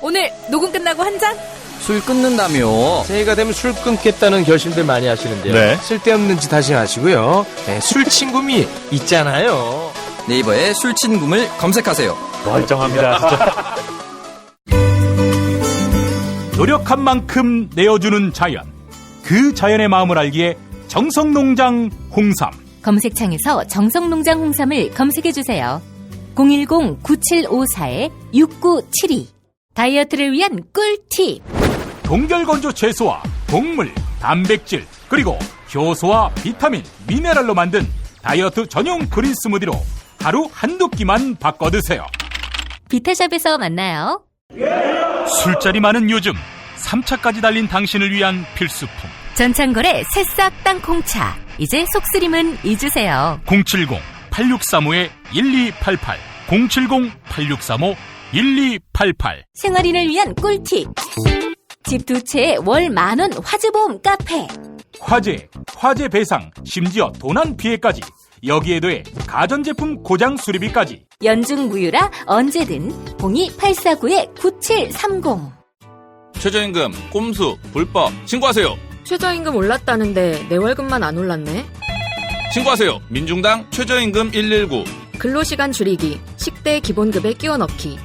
오늘 녹음 끝나고 한 잔? 술 끊는다며. 새해가 되면 술 끊겠다는 결심들 많이 하시는데요. 네. 쓸데없는 짓 하지 마시고요. 네, 술친구미 있잖아요. 네이버에 술친구를 검색하세요. 멀쩡합니다, 진짜. 노력한 만큼 내어주는 자연. 그 자연의 마음을 알기에 정성농장 홍삼. 검색창에서 정성농장 홍삼을 검색해주세요. 010-9754-6972. 다이어트를 위한 꿀팁. 동결건조 채소와 곡물, 단백질, 그리고 효소와 비타민, 미네랄로 만든 다이어트 전용 그린 스무디로 하루 한두 끼만 바꿔 드세요. 비타샵에서 만나요. 술자리 많은 요즘 3차까지 달린 당신을 위한 필수품. 전창걸의 새싹 땅콩차. 이제 속쓰림은 잊으세요. 070-8635-1288 070-8635-1288 생활인을 위한 꿀팁. 집 두 채에 월 10,000원 화재보험 카페. 화재 배상, 심지어 도난 피해까지. 여기에 더해 가전제품 고장 수리비까지. 연중 무휴라 언제든 02849-9730. 최저임금, 꼼수, 불법 신고하세요. 최저임금 올랐다는데 내 월급만 안 올랐네. 신고하세요. 민중당 최저임금 119. 근로시간 줄이기, 식대 기본급에 끼워 넣기.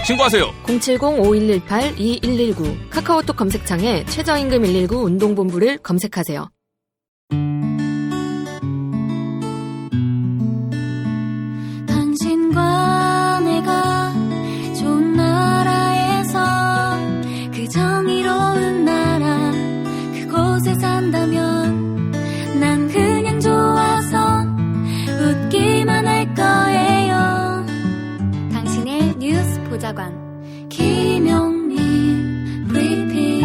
신고하세요. 070-5118-2119 카카오톡 검색창에 최저임금 119 운동본부를 검색하세요. 당신과 내가 좋은 나라에서 그 정의로운 나라 그곳에 산다면 난 그냥 좋아서 웃기만 할 거예요. 당신의 뉴스 보좌관 김용민 브리핑.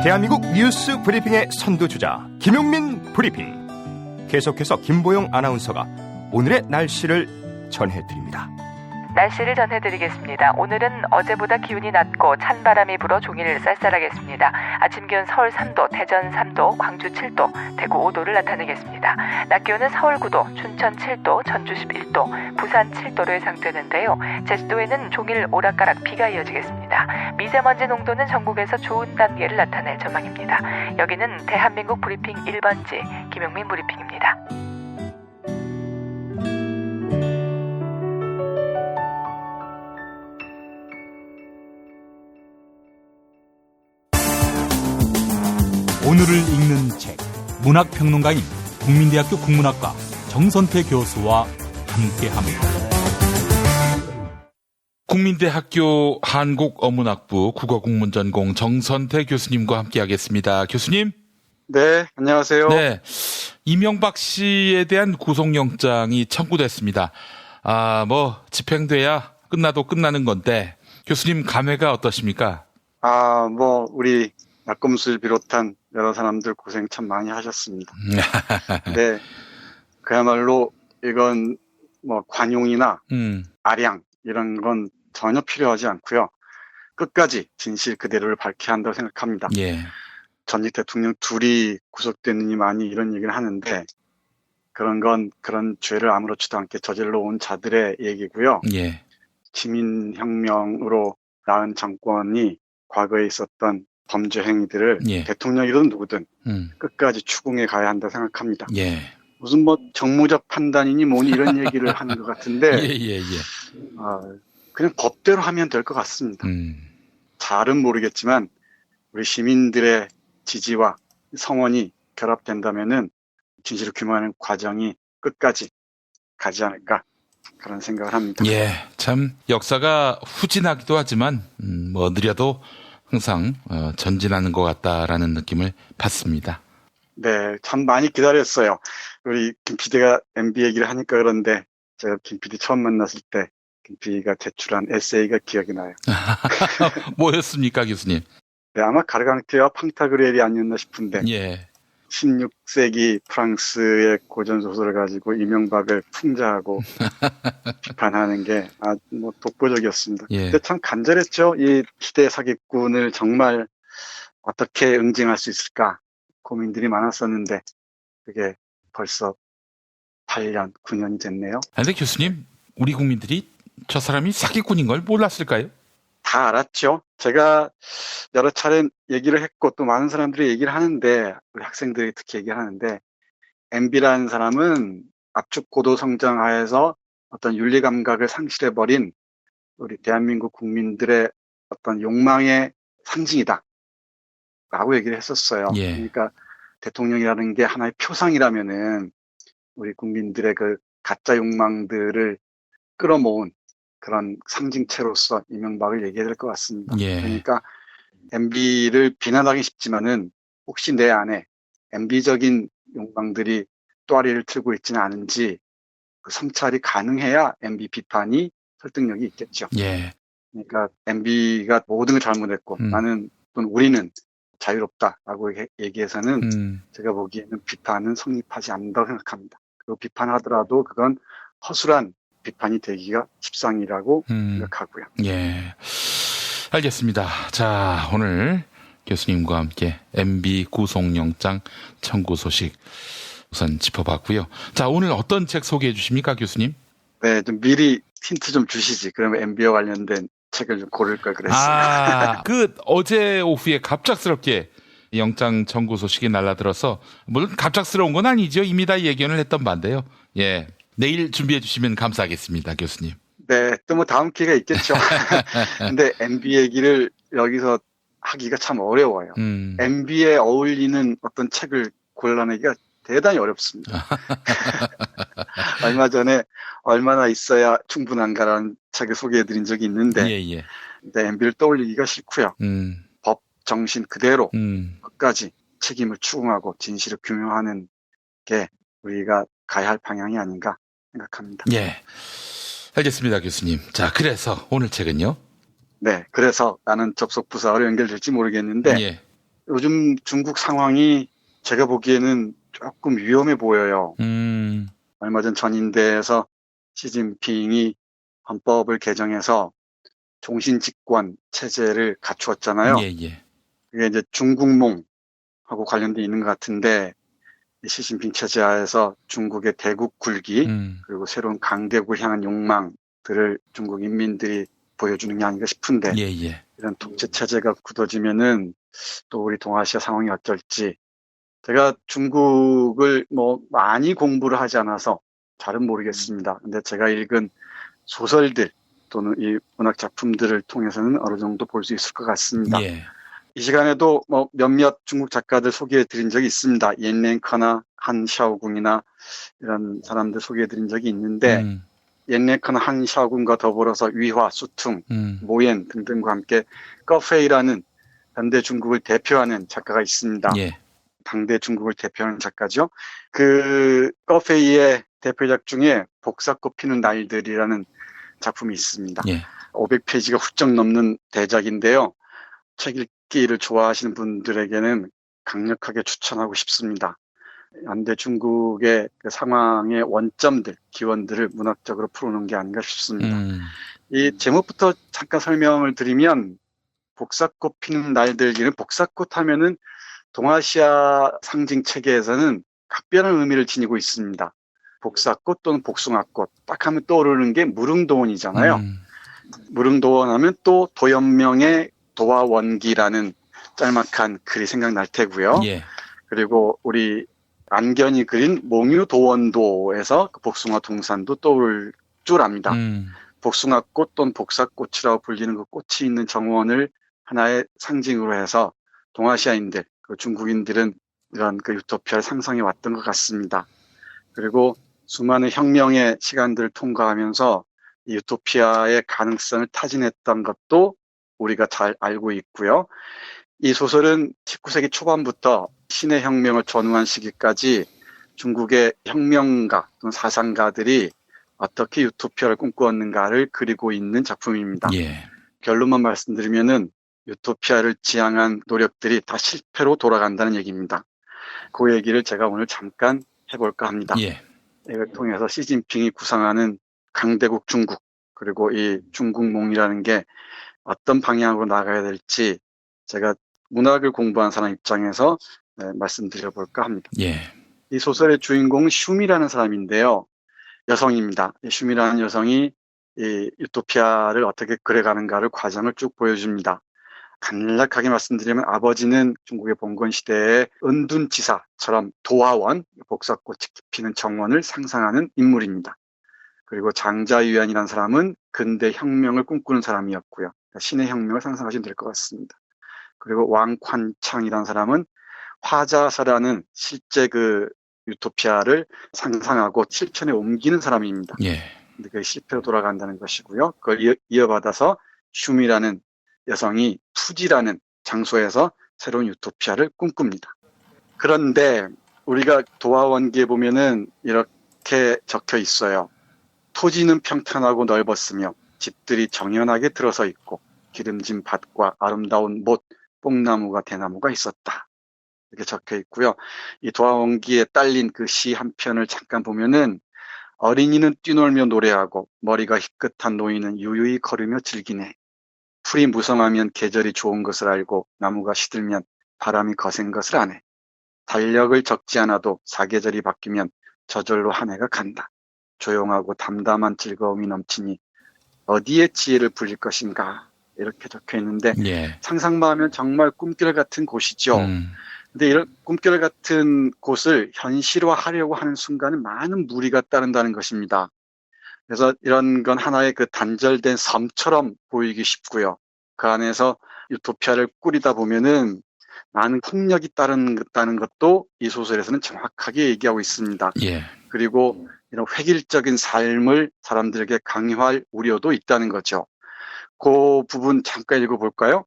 대한민국 뉴스 브리핑의 선두주자 김용민 브리핑. 계속해서 김보영 아나운서가 오늘의 날씨를 전해드립니다. 날씨를 전해드리겠습니다. 오늘은 어제보다 기온이 낮고 찬바람이 불어 종일 쌀쌀하겠습니다. 아침 기온 서울 3도, 대전 3도, 광주 7도, 대구 5도를 나타내겠습니다. 낮 기온은 서울 9도, 춘천 7도, 전주 11도, 부산 7도로 예상되는데요. 제주도에는 종일 오락가락 비가 이어지겠습니다. 미세먼지 농도는 전국에서 좋은 단계를 나타낼 전망입니다. 여기는 대한민국 브리핑 1번지 김용민 브리핑입니다. 오늘을 읽는 책, 문학평론가인 국민대학교 국문학과 정선태 교수와 함께합니다. 국민대학교 한국어문학부 국어국문전공 정선태 교수님과 함께하겠습니다. 교수님. 네, 안녕하세요. 네, 이명박 씨에 대한 구속영장이 청구됐습니다. 집행돼야 끝나도 끝나는 건데 교수님 감회가 어떠십니까? 우리 낙검수를 비롯한 여러 사람들 고생 참 많이 하셨습니다. 네, 그야말로 이건 관용이나 아량 이런 건 전혀 필요하지 않고요. 끝까지 진실 그대로를 밝혀야 한다고 생각합니다. 예. 전직 대통령 둘이 구속됐느니 많이 이런 얘기를 하는데 그런 죄를 아무렇지도 않게 저질러 온 자들의 얘기고요. 예. 시민혁명으로 낳은 정권이 과거에 있었던 범죄 행위들을 대통령이든 누구든 끝까지 추궁해 가야 한다고 생각합니다. 예. 무슨 정무적 판단이니 뭐니 이런 얘기를 하는 것 같은데 그냥 법대로 하면 될 것 같습니다. 잘은 모르겠지만 우리 시민들의 지지와 성원이 결합된다면은 진실을 규명하는 과정이 끝까지 가지 않을까 그런 생각을 합니다. 예, 참 역사가 후진하기도 하지만 느려도 항상 전진하는 것 같다라는 느낌을 받습니다. 네, 참 많이 기다렸어요. 우리 김 PD가 MB 얘기를 하니까 그런데 제가 김 PD 처음 만났을 때 김 PD가 제출한 에세이가 기억이 나요. 뭐였습니까, 교수님? 네, 아마 가르강티와 팡타그리엘이 아니었나 싶은데 예. 16세기 프랑스의 고전소설을 가지고 이명박을 풍자하고 비판하는 게 독보적이었습니다. 예. 근데 참 간절했죠. 이 시대 사기꾼을 정말 어떻게 응징할 수 있을까 고민들이 많았었는데 그게 벌써 8년, 9년이 됐네요. 그런데 교수님, 우리 국민들이 저 사람이 사기꾼인 걸 몰랐을까요? 다 알았죠. 제가 여러 차례 얘기를 했고 또 많은 사람들이 얘기를 하는데 우리 학생들이 특히 얘기를 하는데 MB라는 사람은 압축 고도 성장하에서 어떤 윤리 감각을 상실해버린 우리 대한민국 국민들의 어떤 욕망의 상징이다 라고 얘기를 했었어요. 예. 그러니까 대통령이라는 게 하나의 표상이라면은 우리 국민들의 그 가짜 욕망들을 끌어모은 그런 상징체로서 이명박을 얘기해야 될 것 같습니다. 예. 그러니까 MB를 비난하기 쉽지만은 혹시 내 안에 MB적인 욕망들이 또아리를 틀고 있지는 않은지 그 성찰이 가능해야 MB 비판이 설득력이 있겠죠. 예. 그러니까 MB가 모든 걸 잘못했고 나는 또는 우리는 자유롭다라고 얘기해서는 제가 보기에는 비판은 성립하지 않는다고 생각합니다. 그리고 비판하더라도 그건 허술한 비판이 되기가 십상이라고 생각하고요. 예, 알겠습니다. 자, 오늘 교수님과 함께 MB 구속영장 청구 소식 우선 짚어봤고요. 자, 오늘 어떤 책 소개해 주십니까, 교수님? 네, 좀 미리 힌트 좀 주시지. 그러면 MB와 관련된 책을 좀 고를 걸 그랬어요. 어제 오후에 갑작스럽게 영장 청구 소식이 날라들어서, 물론 갑작스러운 건 아니죠. 이미 다 예견을 했던 바인데요. 예. 내일 준비해 주시면 감사하겠습니다, 교수님. 네, 또 뭐 다음 기회가 있겠죠. 근데 MB 얘기를 여기서 하기가 참 어려워요. MB에 어울리는 어떤 책을 골라내기가 대단히 어렵습니다. 얼마 전에 얼마나 있어야 충분한가라는 책을 소개해드린 적이 있는데, 근데 MB를 떠올리기가 싫고요. 법 정신 그대로 끝까지 책임을 추궁하고 진실을 규명하는 게 우리가 가야 할 방향이 아닌가 생각합니다. 예, 알겠습니다, 교수님. 자, 그래서 오늘 책은요? 네, 그래서 나는 접속 부사로 연결될지 모르겠는데 요즘 중국 상황이 제가 보기에는 조금 위험해 보여요. 얼마 전 전인대에서 시진핑이 헌법을 개정해서 종신집권 체제를 갖추었잖아요. 그게 이제 중국몽하고 관련돼 있는 것 같은데, 시진핑 체제 하에서 중국의 대국 굴기 그리고 새로운 강대국을 향한 욕망들을 중국 인민들이 보여주는 게 아닌가 싶은데, 이런 독재 체제가 굳어지면은 또 우리 동아시아 상황이 어쩔지. 제가 중국을 뭐 많이 공부를 하지 않아서 잘은 모르겠습니다. 근데 제가 읽은 소설들 또는 이 문학 작품들을 통해서는 어느 정도 볼 수 있을 것 같습니다. 이 시간에도 뭐 몇몇 중국 작가들 소개해 드린 적이 있습니다. 옌랭커나 한샤오궁이나 이런 사람들 소개해 드린 적이 있는데, 옌랭커나 한샤오궁과 더불어서 위화, 수퉁, 모옌 등등과 함께 꺼페이라는 현대 중국을 대표하는 작가가 있습니다. 당대 중국을 대표하는 작가죠. 그 꺼페이의 대표작 중에 복사꽃 피는 날들이라는 작품이 있습니다. 500페이지가 훌쩍 넘는 대작인데요. 책 읽기를 좋아하시는 분들에게는 강력하게 추천하고 싶습니다. 현대 중국의 그 상황의 원점들, 기원들을 문학적으로 풀어놓은 게 아닌가 싶습니다. 이 제목부터 잠깐 설명을 드리면, 복사꽃 피는 날들기는, 복사꽃 하면은 동아시아 상징 체계에서는 각별한 의미를 지니고 있습니다. 복사꽃 또는 복숭아꽃 딱 하면 떠오르는 게 무릉도원이잖아요. 무릉도원 하면 또 도연명의 도화원기라는 짤막한 글이 생각날 테고요. 그리고 우리 안견이 그린 몽유도원도에서 그 복숭아 동산도 떠오를 줄 압니다. 복숭아꽃 또는 복사꽃이라고 불리는 그 꽃이 있는 정원을 하나의 상징으로 해서 동아시아인들, 그 중국인들은 이런 그 유토피아를 상상해 왔던 것 같습니다. 그리고 수많은 혁명의 시간들을 통과하면서 이 유토피아의 가능성을 타진했던 것도 우리가 잘 알고 있고요. 이 소설은 19세기 초반부터 신의 혁명을 전후한 시기까지 중국의 혁명가 또는 사상가들이 어떻게 유토피아를 꿈꾸었는가를 그리고 있는 작품입니다. 결론만 말씀드리면은 유토피아를 지향한 노력들이 다 실패로 돌아간다는 얘기입니다. 그 얘기를 제가 오늘 잠깐 해볼까 합니다. 이걸 통해서 시진핑이 구상하는 강대국 중국, 그리고 이 중국몽이라는 게 어떤 방향으로 나가야 될지 제가 문학을 공부한 사람 입장에서 말씀드려볼까 합니다. 이 소설의 주인공은 슈미라는 사람인데요. 여성입니다. 이 슈미라는 여성이 이 유토피아를 어떻게 그려가는가를 과정을 쭉 보여줍니다. 간략하게 말씀드리면 아버지는 중국의 봉건 시대의 은둔지사처럼 도화원, 복사꽃이 피는 정원을 상상하는 인물입니다. 그리고 장자유안이라는 사람은 근대 혁명을 꿈꾸는 사람이었고요. 신의 혁명을 상상하시면 될 것 같습니다. 그리고 왕관창이라는 사람은 화자서라는 실제 그 유토피아를 상상하고 실천에 옮기는 사람입니다. 근데 그게 실패로 돌아간다는 것이고요. 그걸 이어받아서 슈미라는 여성이 푸지라는 장소에서 새로운 유토피아를 꿈꿉니다. 그런데 우리가 도화원기에 보면은 이렇게 적혀 있어요. 토지는 평탄하고 넓었으며 집들이 정연하게 들어서 있고 기름진 밭과 아름다운 못, 뽕나무가 대나무가 있었다. 이렇게 적혀 있고요. 이 도화원기에 딸린 그 시 한 편을 잠깐 보면은 어린이는 뛰놀며 노래하고 머리가 희끗한 노인은 유유히 걸으며 즐기네. 풀이 무성하면 계절이 좋은 것을 알고 나무가 시들면 바람이 거센 것을 아네. 달력을 적지 않아도 사계절이 바뀌면 저절로 한 해가 간다. 조용하고 담담한 즐거움이 넘치니 어디에 지혜를 부릴 것인가 이렇게 적혀 있는데 예. 상상만 하면 정말 꿈결 같은 곳이죠. 근데 이런 꿈결 같은 곳을 현실화하려고 하는 순간은 많은 무리가 따른다는 것입니다. 그래서 이런 건 하나의 그 단절된 섬처럼 보이기 쉽고요. 그 안에서 유토피아를 꾸리다 보면은 많은 폭력이 따른다는 것도 이 소설에서는 정확하게 얘기하고 있습니다. 예. 그리고 이런 획일적인 삶을 사람들에게 강요할 우려도 있다는 거죠. 그 부분 잠깐 읽어볼까요?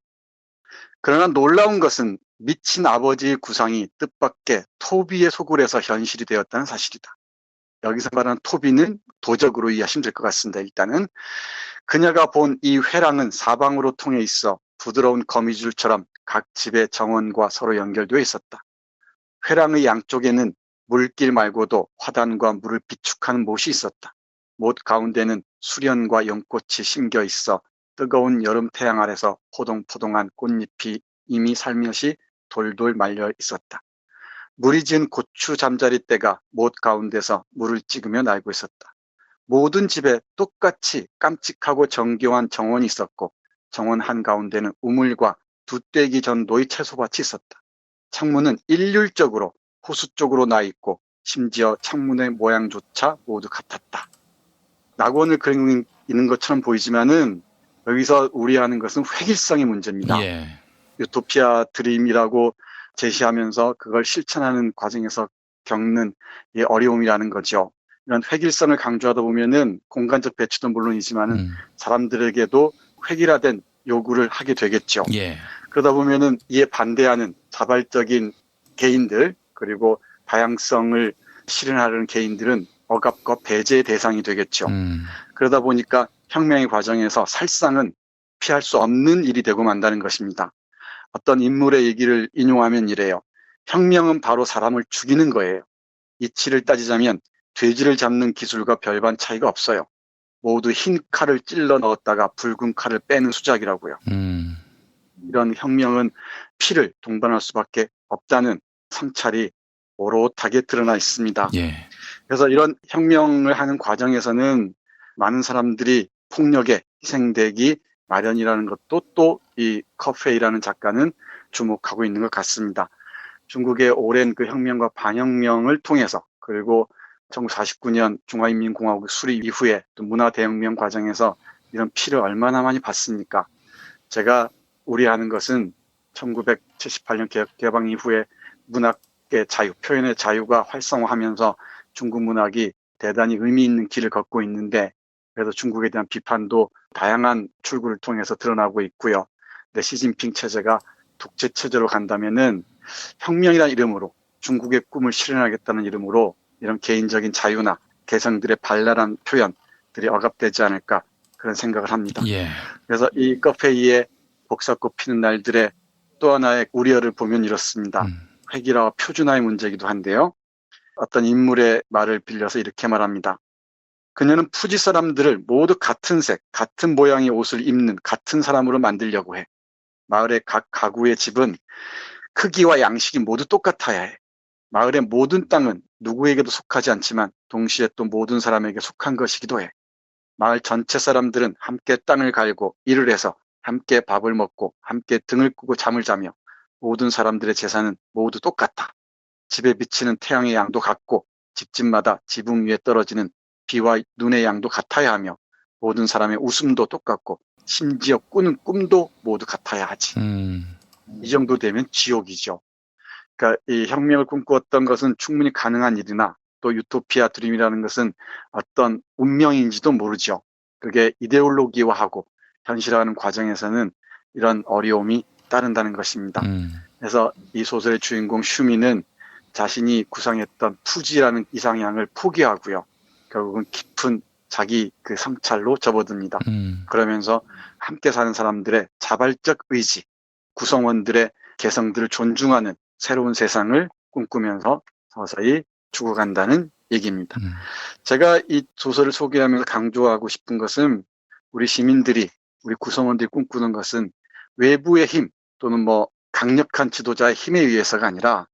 그러나 놀라운 것은 미친 아버지의 구상이 뜻밖의 토비의 소굴에서 현실이 되었다는 사실이다. 여기서 말하는 토비는 도적으로 이해하시면 될 것 같습니다. 일단은 그녀가 본 이 회랑은 사방으로 통해 있어 부드러운 거미줄처럼 각 집의 정원과 서로 연결되어 있었다. 회랑의 양쪽에는 물길 말고도 화단과 물을 비축하는 못이 있었다. 못 가운데는 수련과 연꽃이 심겨 있어 뜨거운 여름 태양 아래서 포동포동한 꽃잎이 이미 살며시 돌돌 말려 있었다. 물이 지은 고추 잠자리떼가 못 가운데서 물을 찍으며 날고 있었다. 모든 집에 똑같이 깜찍하고 정교한 정원이 있었고 정원 한가운데는 우물과 두떼기 전도의 채소밭이 있었다. 창문은 일률적으로 호수 쪽으로 나 있고 심지어 창문의 모양조차 모두 같았다. 낙원을 그리고 있는 것처럼 보이지만은 여기서 우려하는 것은 획일성의 문제입니다. 예. 유토피아 드림이라고 제시하면서 그걸 실천하는 과정에서 겪는 이 어려움이라는 거죠. 이런 획일성을 강조하다 보면은 공간적 배치도 물론이지만은 사람들에게도 획일화된 요구를 하게 되겠죠. 예. 그러다 보면은 이에 반대하는 자발적인 개인들 그리고 다양성을 실현하려는 개인들은 억압과 배제의 대상이 되겠죠. 그러다 보니까 혁명의 과정에서 살상은 피할 수 없는 일이 되고 만다는 것입니다. 어떤 인물의 얘기를 인용하면 이래요. 혁명은 바로 사람을 죽이는 거예요. 이치를 따지자면 돼지를 잡는 기술과 별반 차이가 없어요. 모두 흰 칼을 찔러 넣었다가 붉은 칼을 빼는 수작이라고요. 이런 혁명은 피를 동반할 수밖에 없다는 성찰이 오롯하게 드러나 있습니다. 예. 그래서 이런 혁명을 하는 과정에서는 많은 사람들이 폭력에 희생되기 마련이라는 것도 또 이 커페이라는 작가는 주목하고 있는 것 같습니다. 중국의 오랜 그 혁명과 반혁명을 통해서 그리고 1949년 중화인민공화국 수립 이후에 또 문화대혁명 과정에서 이런 피를 얼마나 많이 봤습니까? 제가 우려하는 것은 1978년 개방 이후에 문학의 자유, 표현의 자유가 활성화하면서 중국 문학이 대단히 의미 있는 길을 걷고 있는데 그래서 중국에 대한 비판도 다양한 출구를 통해서 드러나고 있고요. 근데 시진핑 체제가 독재 체제로 간다면은 혁명이라는 이름으로 중국의 꿈을 실현하겠다는 이름으로 이런 개인적인 자유나 개성들의 발랄한 표현들이 억압되지 않을까 그런 생각을 합니다. 예. 그래서 이 커페이의 복사꽃 피는 날들의 또 하나의 우려를 보면 이렇습니다. 획일화와 표준화의 문제이기도 한데요. 어떤 인물의 말을 빌려서 이렇게 말합니다. 그녀는 푸지 사람들을 모두 같은 색, 같은 모양의 옷을 입는 같은 사람으로 만들려고 해. 마을의 각 가구의 집은 크기와 양식이 모두 똑같아야 해. 마을의 모든 땅은 누구에게도 속하지 않지만 동시에 또 모든 사람에게 속한 것이기도 해. 마을 전체 사람들은 함께 땅을 갈고 일을 해서 함께 밥을 먹고 함께 등을 끄고 잠을 자며 모든 사람들의 재산은 모두 똑같아. 집에 비치는 태양의 양도 같고 집집마다 지붕 위에 떨어지는 비와 눈의 양도 같아야 하며 모든 사람의 웃음도 똑같고 심지어 꾸는 꿈도 모두 같아야 하지. 이 정도 되면 지옥이죠. 그러니까 이 혁명을 꿈꾸었던 것은 충분히 가능한 일이나 또 유토피아 드림이라는 것은 어떤 운명인지도 모르죠. 그게 이데올로기화하고 현실화하는 과정에서는 이런 어려움이 따른다는 것입니다. 그래서 이 소설의 주인공 슈미는 자신이 구상했던 푸지라는 이상향을 포기하고요. 결국은 깊은 자기 그 성찰로 접어듭니다. 그러면서 함께 사는 사람들의 자발적 의지, 구성원들의 개성들을 존중하는 새로운 세상을 꿈꾸면서 서서히 죽어간다는 얘기입니다. 제가 이 소설을 소개하면서 강조하고 싶은 것은 우리 시민들이, 우리 구성원들이 꿈꾸는 것은 외부의 힘 또는 뭐 강력한 지도자의 힘에 의해서가 아니라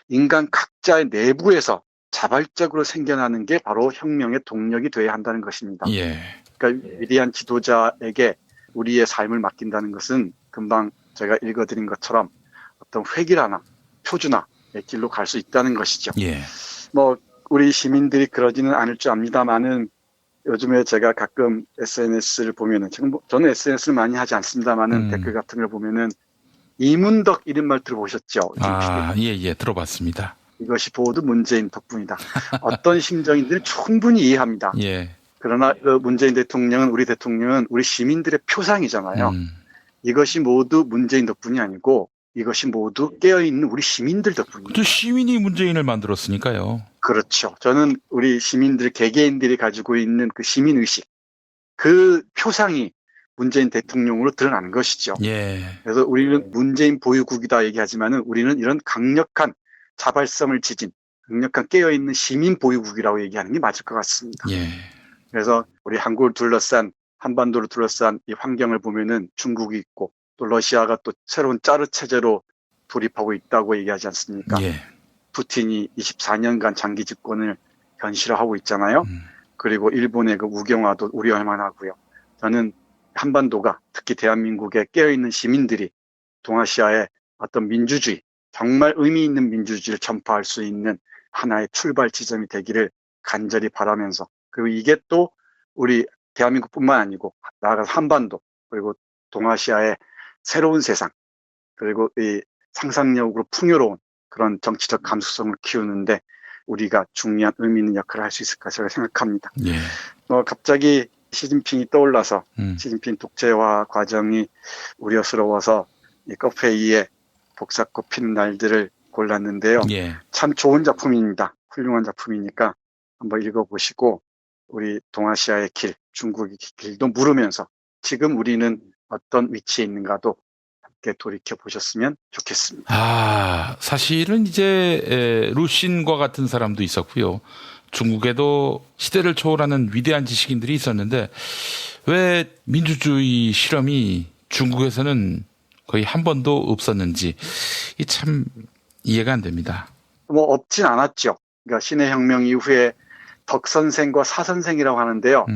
인간 각자의 내부에서 자발적으로 생겨나는 게 바로 혁명의 동력이 돼야 한다는 것입니다. 예. 그러니까 위대한 지도자에게 우리의 삶을 맡긴다는 것은 금방 제가 읽어드린 것처럼 어떤 획일화나 표준화의 길로 갈 수 있다는 것이죠. 예. 뭐 우리 시민들이 그러지는 않을 줄 압니다만은 요즘에 제가 가끔 SNS를 보면은 지금 저는 SNS를 많이 하지 않습니다만은 댓글 같은 걸 보면은 이문덕 이런 말 들어보셨죠? 예, 들어봤습니다. 이것이 모두 문재인 덕분이다. 어떤 심정인지는 충분히 이해합니다. 예. 그러나 그 문재인 대통령은 우리 시민들의 표상이잖아요. 이것이 모두 문재인 덕분이 아니고 이것이 모두 깨어있는 우리 시민들 덕분입니다. 시민이 문재인을 만들었으니까요. 그렇죠. 저는 우리 시민들, 개개인들이 가지고 있는 그 시민의식, 그 표상이 문재인 대통령으로 드러나는 것이죠. 예. 그래서 우리는 문재인 보유국이다 얘기하지만은 우리는 이런 강력한 자발성을 지닌 강력한 깨어있는 시민 보유국이라고 얘기하는 게 맞을 것 같습니다. 예. 그래서 우리 한국을 둘러싼, 한반도를 둘러싼 이 환경을 보면은 중국이 있고 또 러시아가 또 새로운 짜르 체제로 돌입하고 있다고 얘기하지 않습니까? 예. 푸틴이 24년간 장기 집권을 현실화하고 있잖아요. 그리고 일본의 그 우경화도 우려할 만하고요. 저는 한반도가 특히 대한민국에 깨어있는 시민들이 동아시아의 어떤 민주주의, 정말 의미 있는 민주주의를 전파할 수 있는 하나의 출발 지점이 되기를 간절히 바라면서, 그리고 이게 또 우리 대한민국뿐만 아니고 나아가서 한반도 그리고 동아시아의 새로운 세상, 그리고 이 상상력으로 풍요로운 그런 정치적 감수성을 키우는데 우리가 중요한 의미 있는 역할을 할 수 있을 것이라고 생각합니다. 예. 갑자기 시진핑이 떠올라서 시진핑 독재화 과정이 우려스러워서 이 카페2의 복사꽃 피는 날들을 골랐는데요. 예. 참 좋은 작품입니다. 훌륭한 작품이니까 한번 읽어보시고 우리 동아시아의 길, 중국의 길도 물으면서 지금 우리는 어떤 위치에 있는가도 함께 돌이켜 보셨으면 좋겠습니다. 사실은 이제 루신과 같은 사람도 있었고요. 중국에도 시대를 초월하는 위대한 지식인들이 있었는데 왜 민주주의 실험이 중국에서는 거의 한 번도 없었는지 참 이해가 안 됩니다. 없진 않았죠. 그러니까 신의 혁명 이후에 덕 선생과 사 선생이라고 하는데요.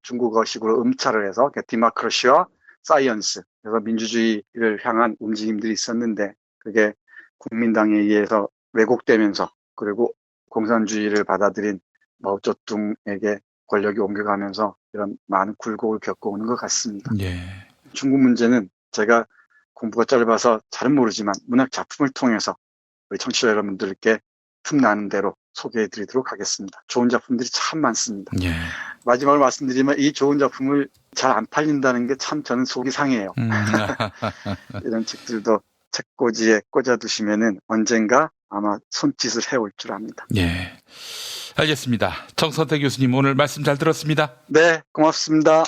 중국어식으로 음차를 해서 디모크라시와 사이언스, 그래서 민주주의를 향한 움직임들이 있었는데 그게 국민당에 의해서 왜곡되면서 그리고 공산주의를 받아들인 마오쩌둥에게 권력이 옮겨가면서 이런 많은 굴곡을 겪어오는 것 같습니다. 예. 중국 문제는 제가 공부가 짧아서 잘은 모르지만 문학 작품을 통해서 우리 청취자 여러분들께 틈나는 대로 소개해드리도록 하겠습니다. 좋은 작품들이 참 많습니다. 예. 마지막으로 말씀드리면 이 좋은 작품을 잘 안 팔린다는 게 참 저는 속이 상해요. 이런 책들도 책꽂이에 꽂아두시면은 언젠가 아마 손짓을 해올 줄 압니다. 예. 알겠습니다. 정선태 교수님 오늘 말씀 잘 들었습니다. 네, 고맙습니다.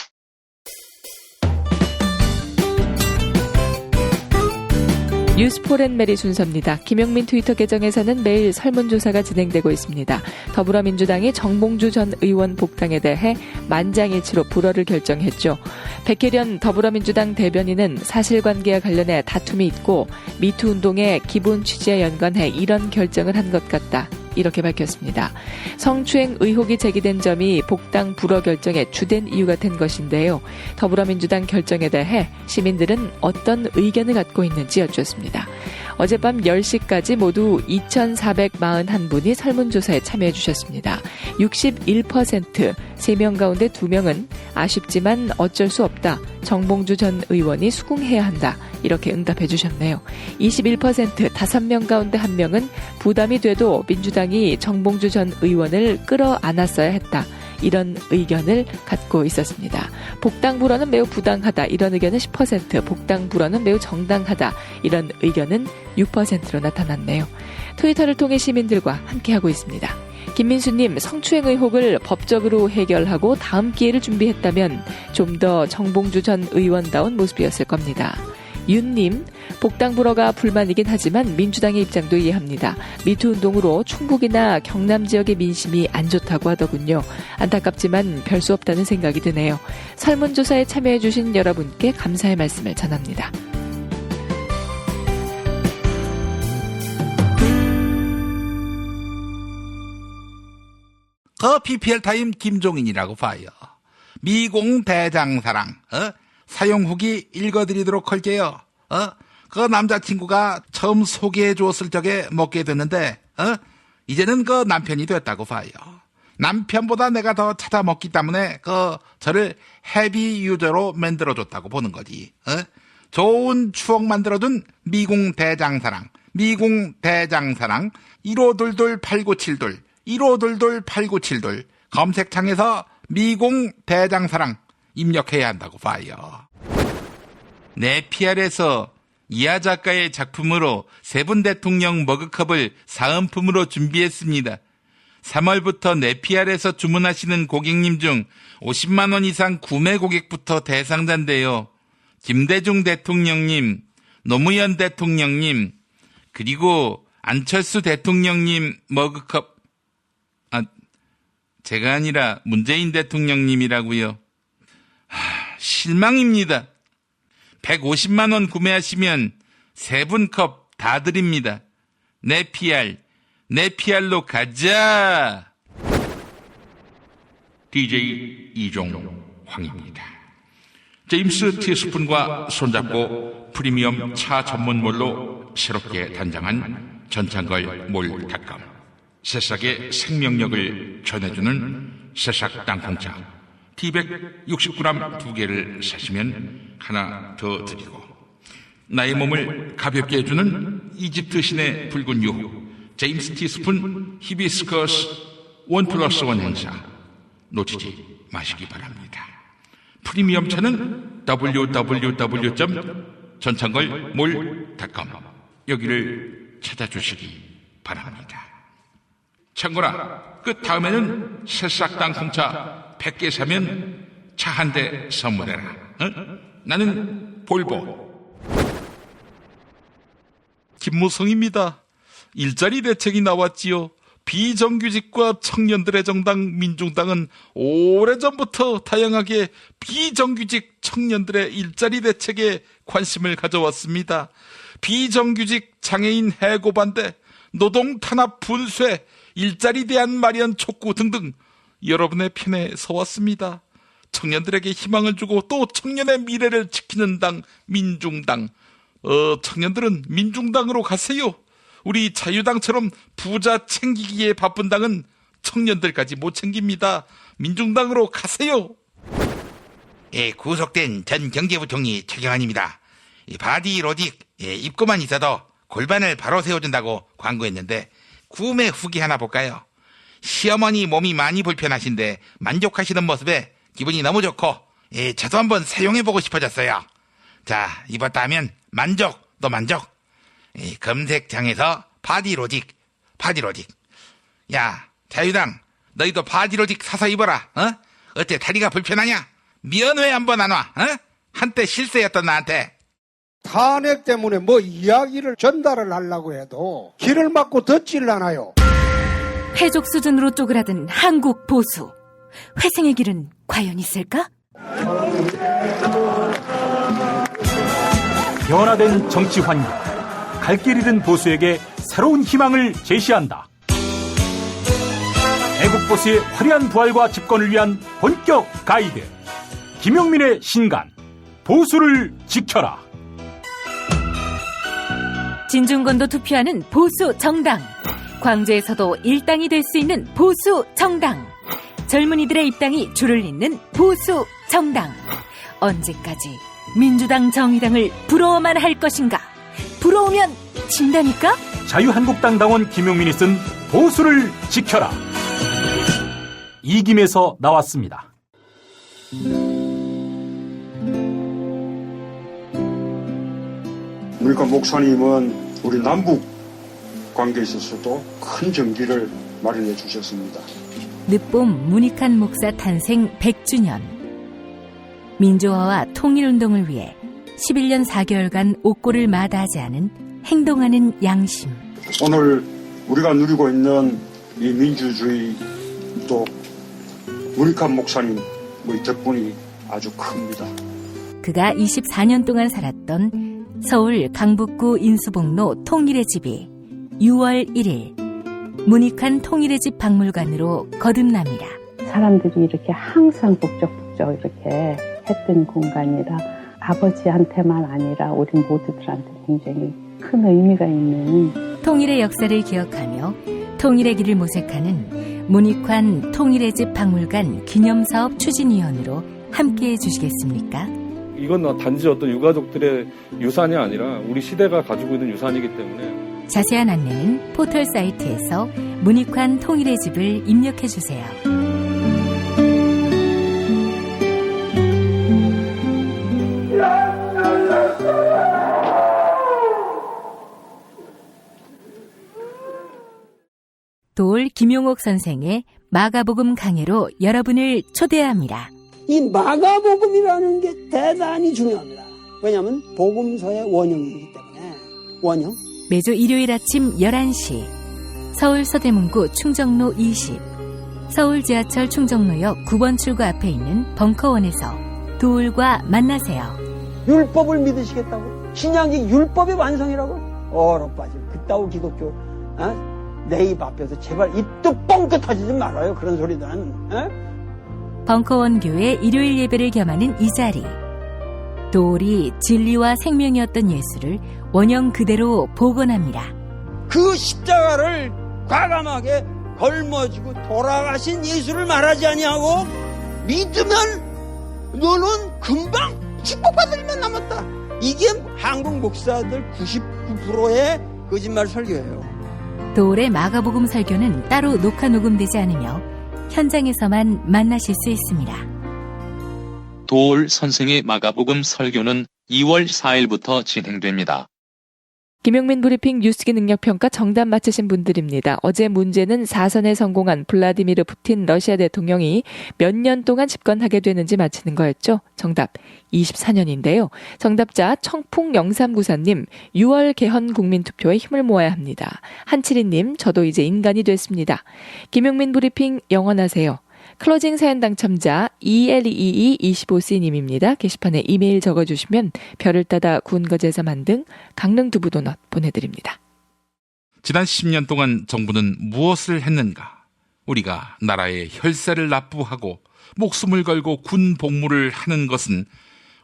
뉴스포렌메리 순서입니다. 김용민 트위터 계정에서는 매일 설문조사가 진행되고 있습니다. 더불어민주당이 정봉주 전 의원 복당에 대해 만장일치로 불허를 결정했죠. 백혜련 더불어민주당 대변인은 사실관계와 관련해 다툼이 있고 미투 운동의 기본 취지에 연관해 이런 결정을 한 것 같다. 이렇게 밝혔습니다. 성추행 의혹이 제기된 점이 복당 불허 결정의 주된 이유가 된 것인데요. 더불어민주당 결정에 대해 시민들은 어떤 의견을 갖고 있는지 여쭈었습니다. 어젯밤 10시까지 모두 2,441분이 설문조사에 참여해 주셨습니다. 61%, 3명 가운데 2명은 아쉽지만 어쩔 수 없다. 정봉주 전 의원이 수긍해야 한다. 이렇게 응답해 주셨네요. 21%, 5명 가운데 1명은 부담이 돼도 민주당이 정봉주 전 의원을 끌어안았어야 했다. 이런 의견을 갖고 있었습니다. 복당 불허는 매우 부당하다. 이런 의견은 10%, 복당 불허는 매우 정당하다. 이런 의견은 6%로 나타났네요. 트위터를 통해 시민들과 함께하고 있습니다. 김민수님, 성추행 의혹을 법적으로 해결하고 다음 기회를 준비했다면 좀 더 정봉주 전 의원다운 모습이었을 겁니다. 윤님, 복당 불허가 불만이긴 하지만 민주당의 입장도 이해합니다. 미투 운동으로 충북이나 경남 지역의 민심이 안 좋다고 하더군요. 안타깝지만 별 수 없다는 생각이 드네요. 설문조사에 참여해주신 여러분께 감사의 말씀을 전합니다. 그 PPL 타임 김종인이라고 봐요. 미공 대장사랑, 사용 후기 읽어드리도록 할게요. 그 남자친구가 처음 소개해 주었을 적에 먹게 됐는데, 이제는 그 남편이 됐다고 봐요. 남편보다 내가 더 찾아 먹기 때문에 저를 헤비 유저로 만들어줬다고 보는 거지. 좋은 추억 만들어준 미공 대장사랑, 1522-8972, 1522-8972 검색창에서 미공 대장사랑 입력해야 한다고 봐요. 네피알에서 이하 작가의 작품으로 세분 대통령 머그컵을 사은품으로 준비했습니다. 3월부터 네피알에서 주문하시는 고객님 중 50만 원 이상 구매 고객부터 대상자인데요. 김대중 대통령님, 노무현 대통령님, 그리고 안철수 대통령님 머그컵, 제가 아니라 문재인 대통령님이라고요. 실망입니다. 150만 원 구매하시면 3분 컵 다 드립니다. 네피알로 가자. DJ 이종황입니다. 제임스 티스푼과 손잡고 프리미엄 차 전문몰로 새롭게 단장한 전창걸 몰닷컴. 새싹의 생명력을 전해주는 새싹 땅콩차 T169g 2개를 사시면 하나 더 드리고, 나의 몸을 가볍게 해주는 이집트 신의 붉은 유 제임스 티스푼 히비스커스 1+1 행사 놓치지 마시기 바랍니다. 프리미엄 차는 www.전창걸몰닷컴 여기를 찾아주시기 바랍니다. 참고나 그 다음에는 새싹 땅콩차 100개 사면 차 한 대 선물해라. 나는 볼보. 김무성입니다. 일자리 대책이 나왔지요. 비정규직과 청년들의 정당 민중당은 오래전부터 다양하게 비정규직 청년들의 일자리 대책에 관심을 가져왔습니다. 비정규직 장애인 해고 반대, 노동 탄압 분쇄, 일자리 대안 마련 촉구 등등 여러분의 편에 서왔습니다. 청년들에게 희망을 주고 또 청년의 미래를 지키는 당 민중당. 청년들은 민중당으로 가세요. 우리 자유당처럼 부자 챙기기에 바쁜 당은 청년들까지 못 챙깁니다. 민중당으로 가세요. 예, 구속된 전 경제부총리 최경환입니다. 바디 로직 입고만 있어도 골반을 바로 세워준다고 광고했는데 구매 후기 하나 볼까요? 시어머니 몸이 많이 불편하신데 만족하시는 모습에 기분이 너무 좋고 저도 한번 사용해보고 싶어졌어요. 자, 입었다 하면 만족 또 만족. 검색창에서 바디로직. 야, 자유당 너희도 바디로직 사서 입어라. 어때, 다리가 불편하냐? 면회 한번 안 와? 한때 실세였던 나한테. 탄핵 때문에 뭐 이야기를 전달을 하려고 해도 길을 막고 듣질라나요. 해족 수준으로 쪼그라든 한국 보수. 회생의 길은 과연 있을까? 변화된 정치 환경, 갈 길 잃은 보수에게 새로운 희망을 제시한다. 애국 보수의 화려한 부활과 집권을 위한 본격 가이드, 김용민의 신간, 보수를 지켜라. 진중권도 투표하는 보수 정당, 광주에서도 일당이 될 수 있는 보수 정당, 젊은이들의 입당이 줄을 잇는 보수 정당. 언제까지 민주당 정의당을 부러워만 할 것인가? 부러우면 진다니까? 자유한국당 당원 김용민이 쓴 보수를 지켜라. 이김에서 나왔습니다. 그러니까 목사님은 우리 남북 관계에 있어서도 큰 정기를 마련해 주셨습니다. 늦봄 문익환 목사 탄생 100주년. 민주화와 통일운동을 위해 11년 4개월간 옥고를 마다하지 않은 행동하는 양심. 오늘 우리가 누리고 있는 이 민주주의 또 문익환 목사님 덕분이 아주 큽니다. 그가 24년 동안 살았던 서울 강북구 인수복로 통일의 집이 6월 1일 문익환 통일의 집 박물관으로 거듭납니다. 사람들이 이렇게 항상 북적북적 이렇게 했던 공간이라 아버지한테만 아니라 우리 모두들한테 굉장히 큰 의미가 있는 통일의 역사를 기억하며 통일의 길을 모색하는 문익환 통일의 집 박물관 기념사업 추진위원으로 함께해 주시겠습니까? 이건 단지 어떤 유가족들의 유산이 아니라 우리 시대가 가지고 있는 유산이기 때문에 자세한 안내는 포털 사이트에서 문익환 통일의 집을 입력해 주세요. 도올 김용옥 선생의 마가복음 강해로 여러분을 초대합니다. 이 마가복음이라는 게 대단히 중요합니다. 왜냐하면 복음서의 원형이기 때문에. 원형. 매주 일요일 아침 11시 서울 서대문구 충정로 20 서울 지하철 충정로역 9번 출구 앞에 있는 벙커원에서 도울과 만나세요. 율법을 믿으시겠다고? 신약이 율법의 완성이라고? 얼어빠질 그따위 기독교 내 입 앞에서 제발 입도 뻥끗 터지지 말아요. 그런 소리는. 벙커원 교회 일요일 예배를 겸하는 이 자리. 도울이 진리와 생명이었던 예수를 원형 그대로 복원합니다. 그 십자가를 과감하게 걸머지고 돌아가신 예수를 말하지 아니하고 믿으면 너는 금방 축복받을 일만 남았다. 이게 한국 목사들 99%의 거짓말 설교예요. 도울의 마가복음 설교는 따로 녹화 녹음되지 않으며 현장에서만 만나실 수 있습니다. 도울 선생의 마가복음 설교는 2월 4일부터 진행됩니다. 김용민 브리핑 뉴스기 능력평가 정답 맞히신 분들입니다. 어제 문제는 4선에 성공한 블라디미르 푸틴 러시아 대통령이 몇 년 동안 집권하게 되는지 맞히는 거였죠. 정답 24년인데요. 정답자 청풍0394님 6월 개헌 국민투표에 힘을 모아야 합니다. 한칠이님 저도 이제 인간이 됐습니다. 김용민 브리핑 영원하세요. 클로징 사연 당첨자 ELEE25C님입니다. 게시판에 이메일 적어주시면 별을 따다 구운 것에서 만든 강릉 두부 도넛 보내드립니다. 지난 10년 동안 정부는 무엇을 했는가? 우리가 나라의 혈세를 납부하고 목숨을 걸고 군 복무를 하는 것은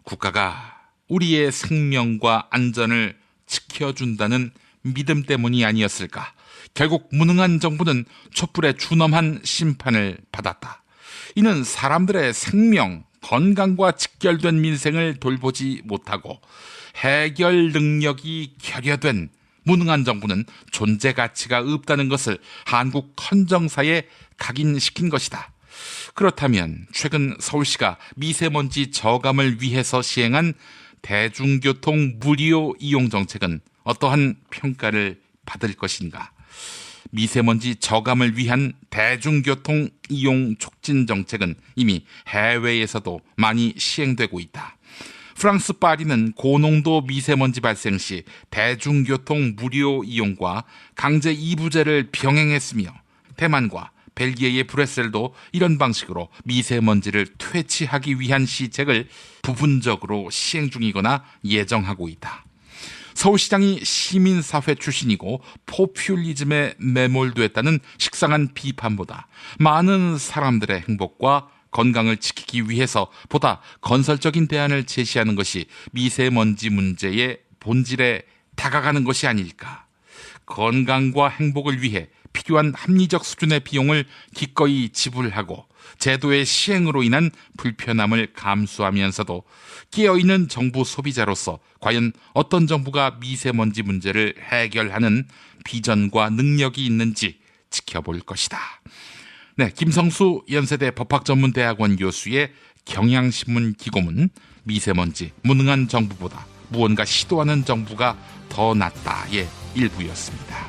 국가가 우리의 생명과 안전을 지켜준다는 믿음 때문이 아니었을까? 결국 무능한 정부는 촛불에 준엄한 심판을 받았다. 이는 사람들의 생명, 건강과 직결된 민생을 돌보지 못하고 해결 능력이 결여된 무능한 정부는 존재 가치가 없다는 것을 한국 헌정사에 각인시킨 것이다. 그렇다면 최근 서울시가 미세먼지 저감을 위해서 시행한 대중교통 무료 이용 정책은 어떠한 평가를 받을 것인가? 미세먼지 저감을 위한 대중교통 이용 촉진 정책은 이미 해외에서도 많이 시행되고 있다. 프랑스 파리는 고농도 미세먼지 발생 시 대중교통 무료 이용과 강제 이부제를 병행했으며 대만과 벨기에의 브뤼셀도 이런 방식으로 미세먼지를 퇴치하기 위한 시책을 부분적으로 시행 중이거나 예정하고 있다. 서울시장이 시민사회 출신이고 포퓰리즘에 매몰됐다는 식상한 비판보다 많은 사람들의 행복과 건강을 지키기 위해서 보다 건설적인 대안을 제시하는 것이 미세먼지 문제의 본질에 다가가는 것이 아닐까. 건강과 행복을 위해 필요한 합리적 수준의 비용을 기꺼이 지불하고 제도의 시행으로 인한 불편함을 감수하면서도 깨어있는 정부 소비자로서 과연 어떤 정부가 미세먼지 문제를 해결하는 비전과 능력이 있는지 지켜볼 것이다. 네, 김성수 연세대 법학전문대학원 교수의 경향신문 기고문 미세먼지 무능한 정부보다 무언가 시도하는 정부가 더 낫다의 일부였습니다.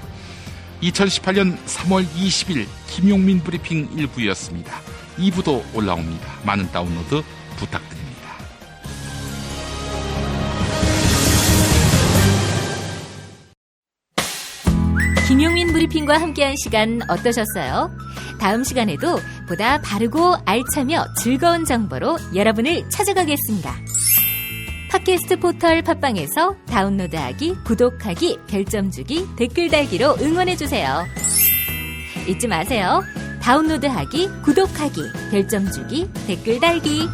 2018년 3월 20일 김용민 브리핑 1부였습니다. 2부도 올라옵니다. 많은 다운로드 부탁드립니다. 김용민 브리핑과 함께한 시간 어떠셨어요? 다음 시간에도 보다 바르고 알차며 즐거운 정보로 여러분을 찾아가겠습니다. 팟캐스트 포털 팟빵에서 다운로드하기, 구독하기, 별점 주기, 댓글 달기로 응원해주세요. 잊지 마세요. 다운로드하기, 구독하기, 별점 주기, 댓글 달기.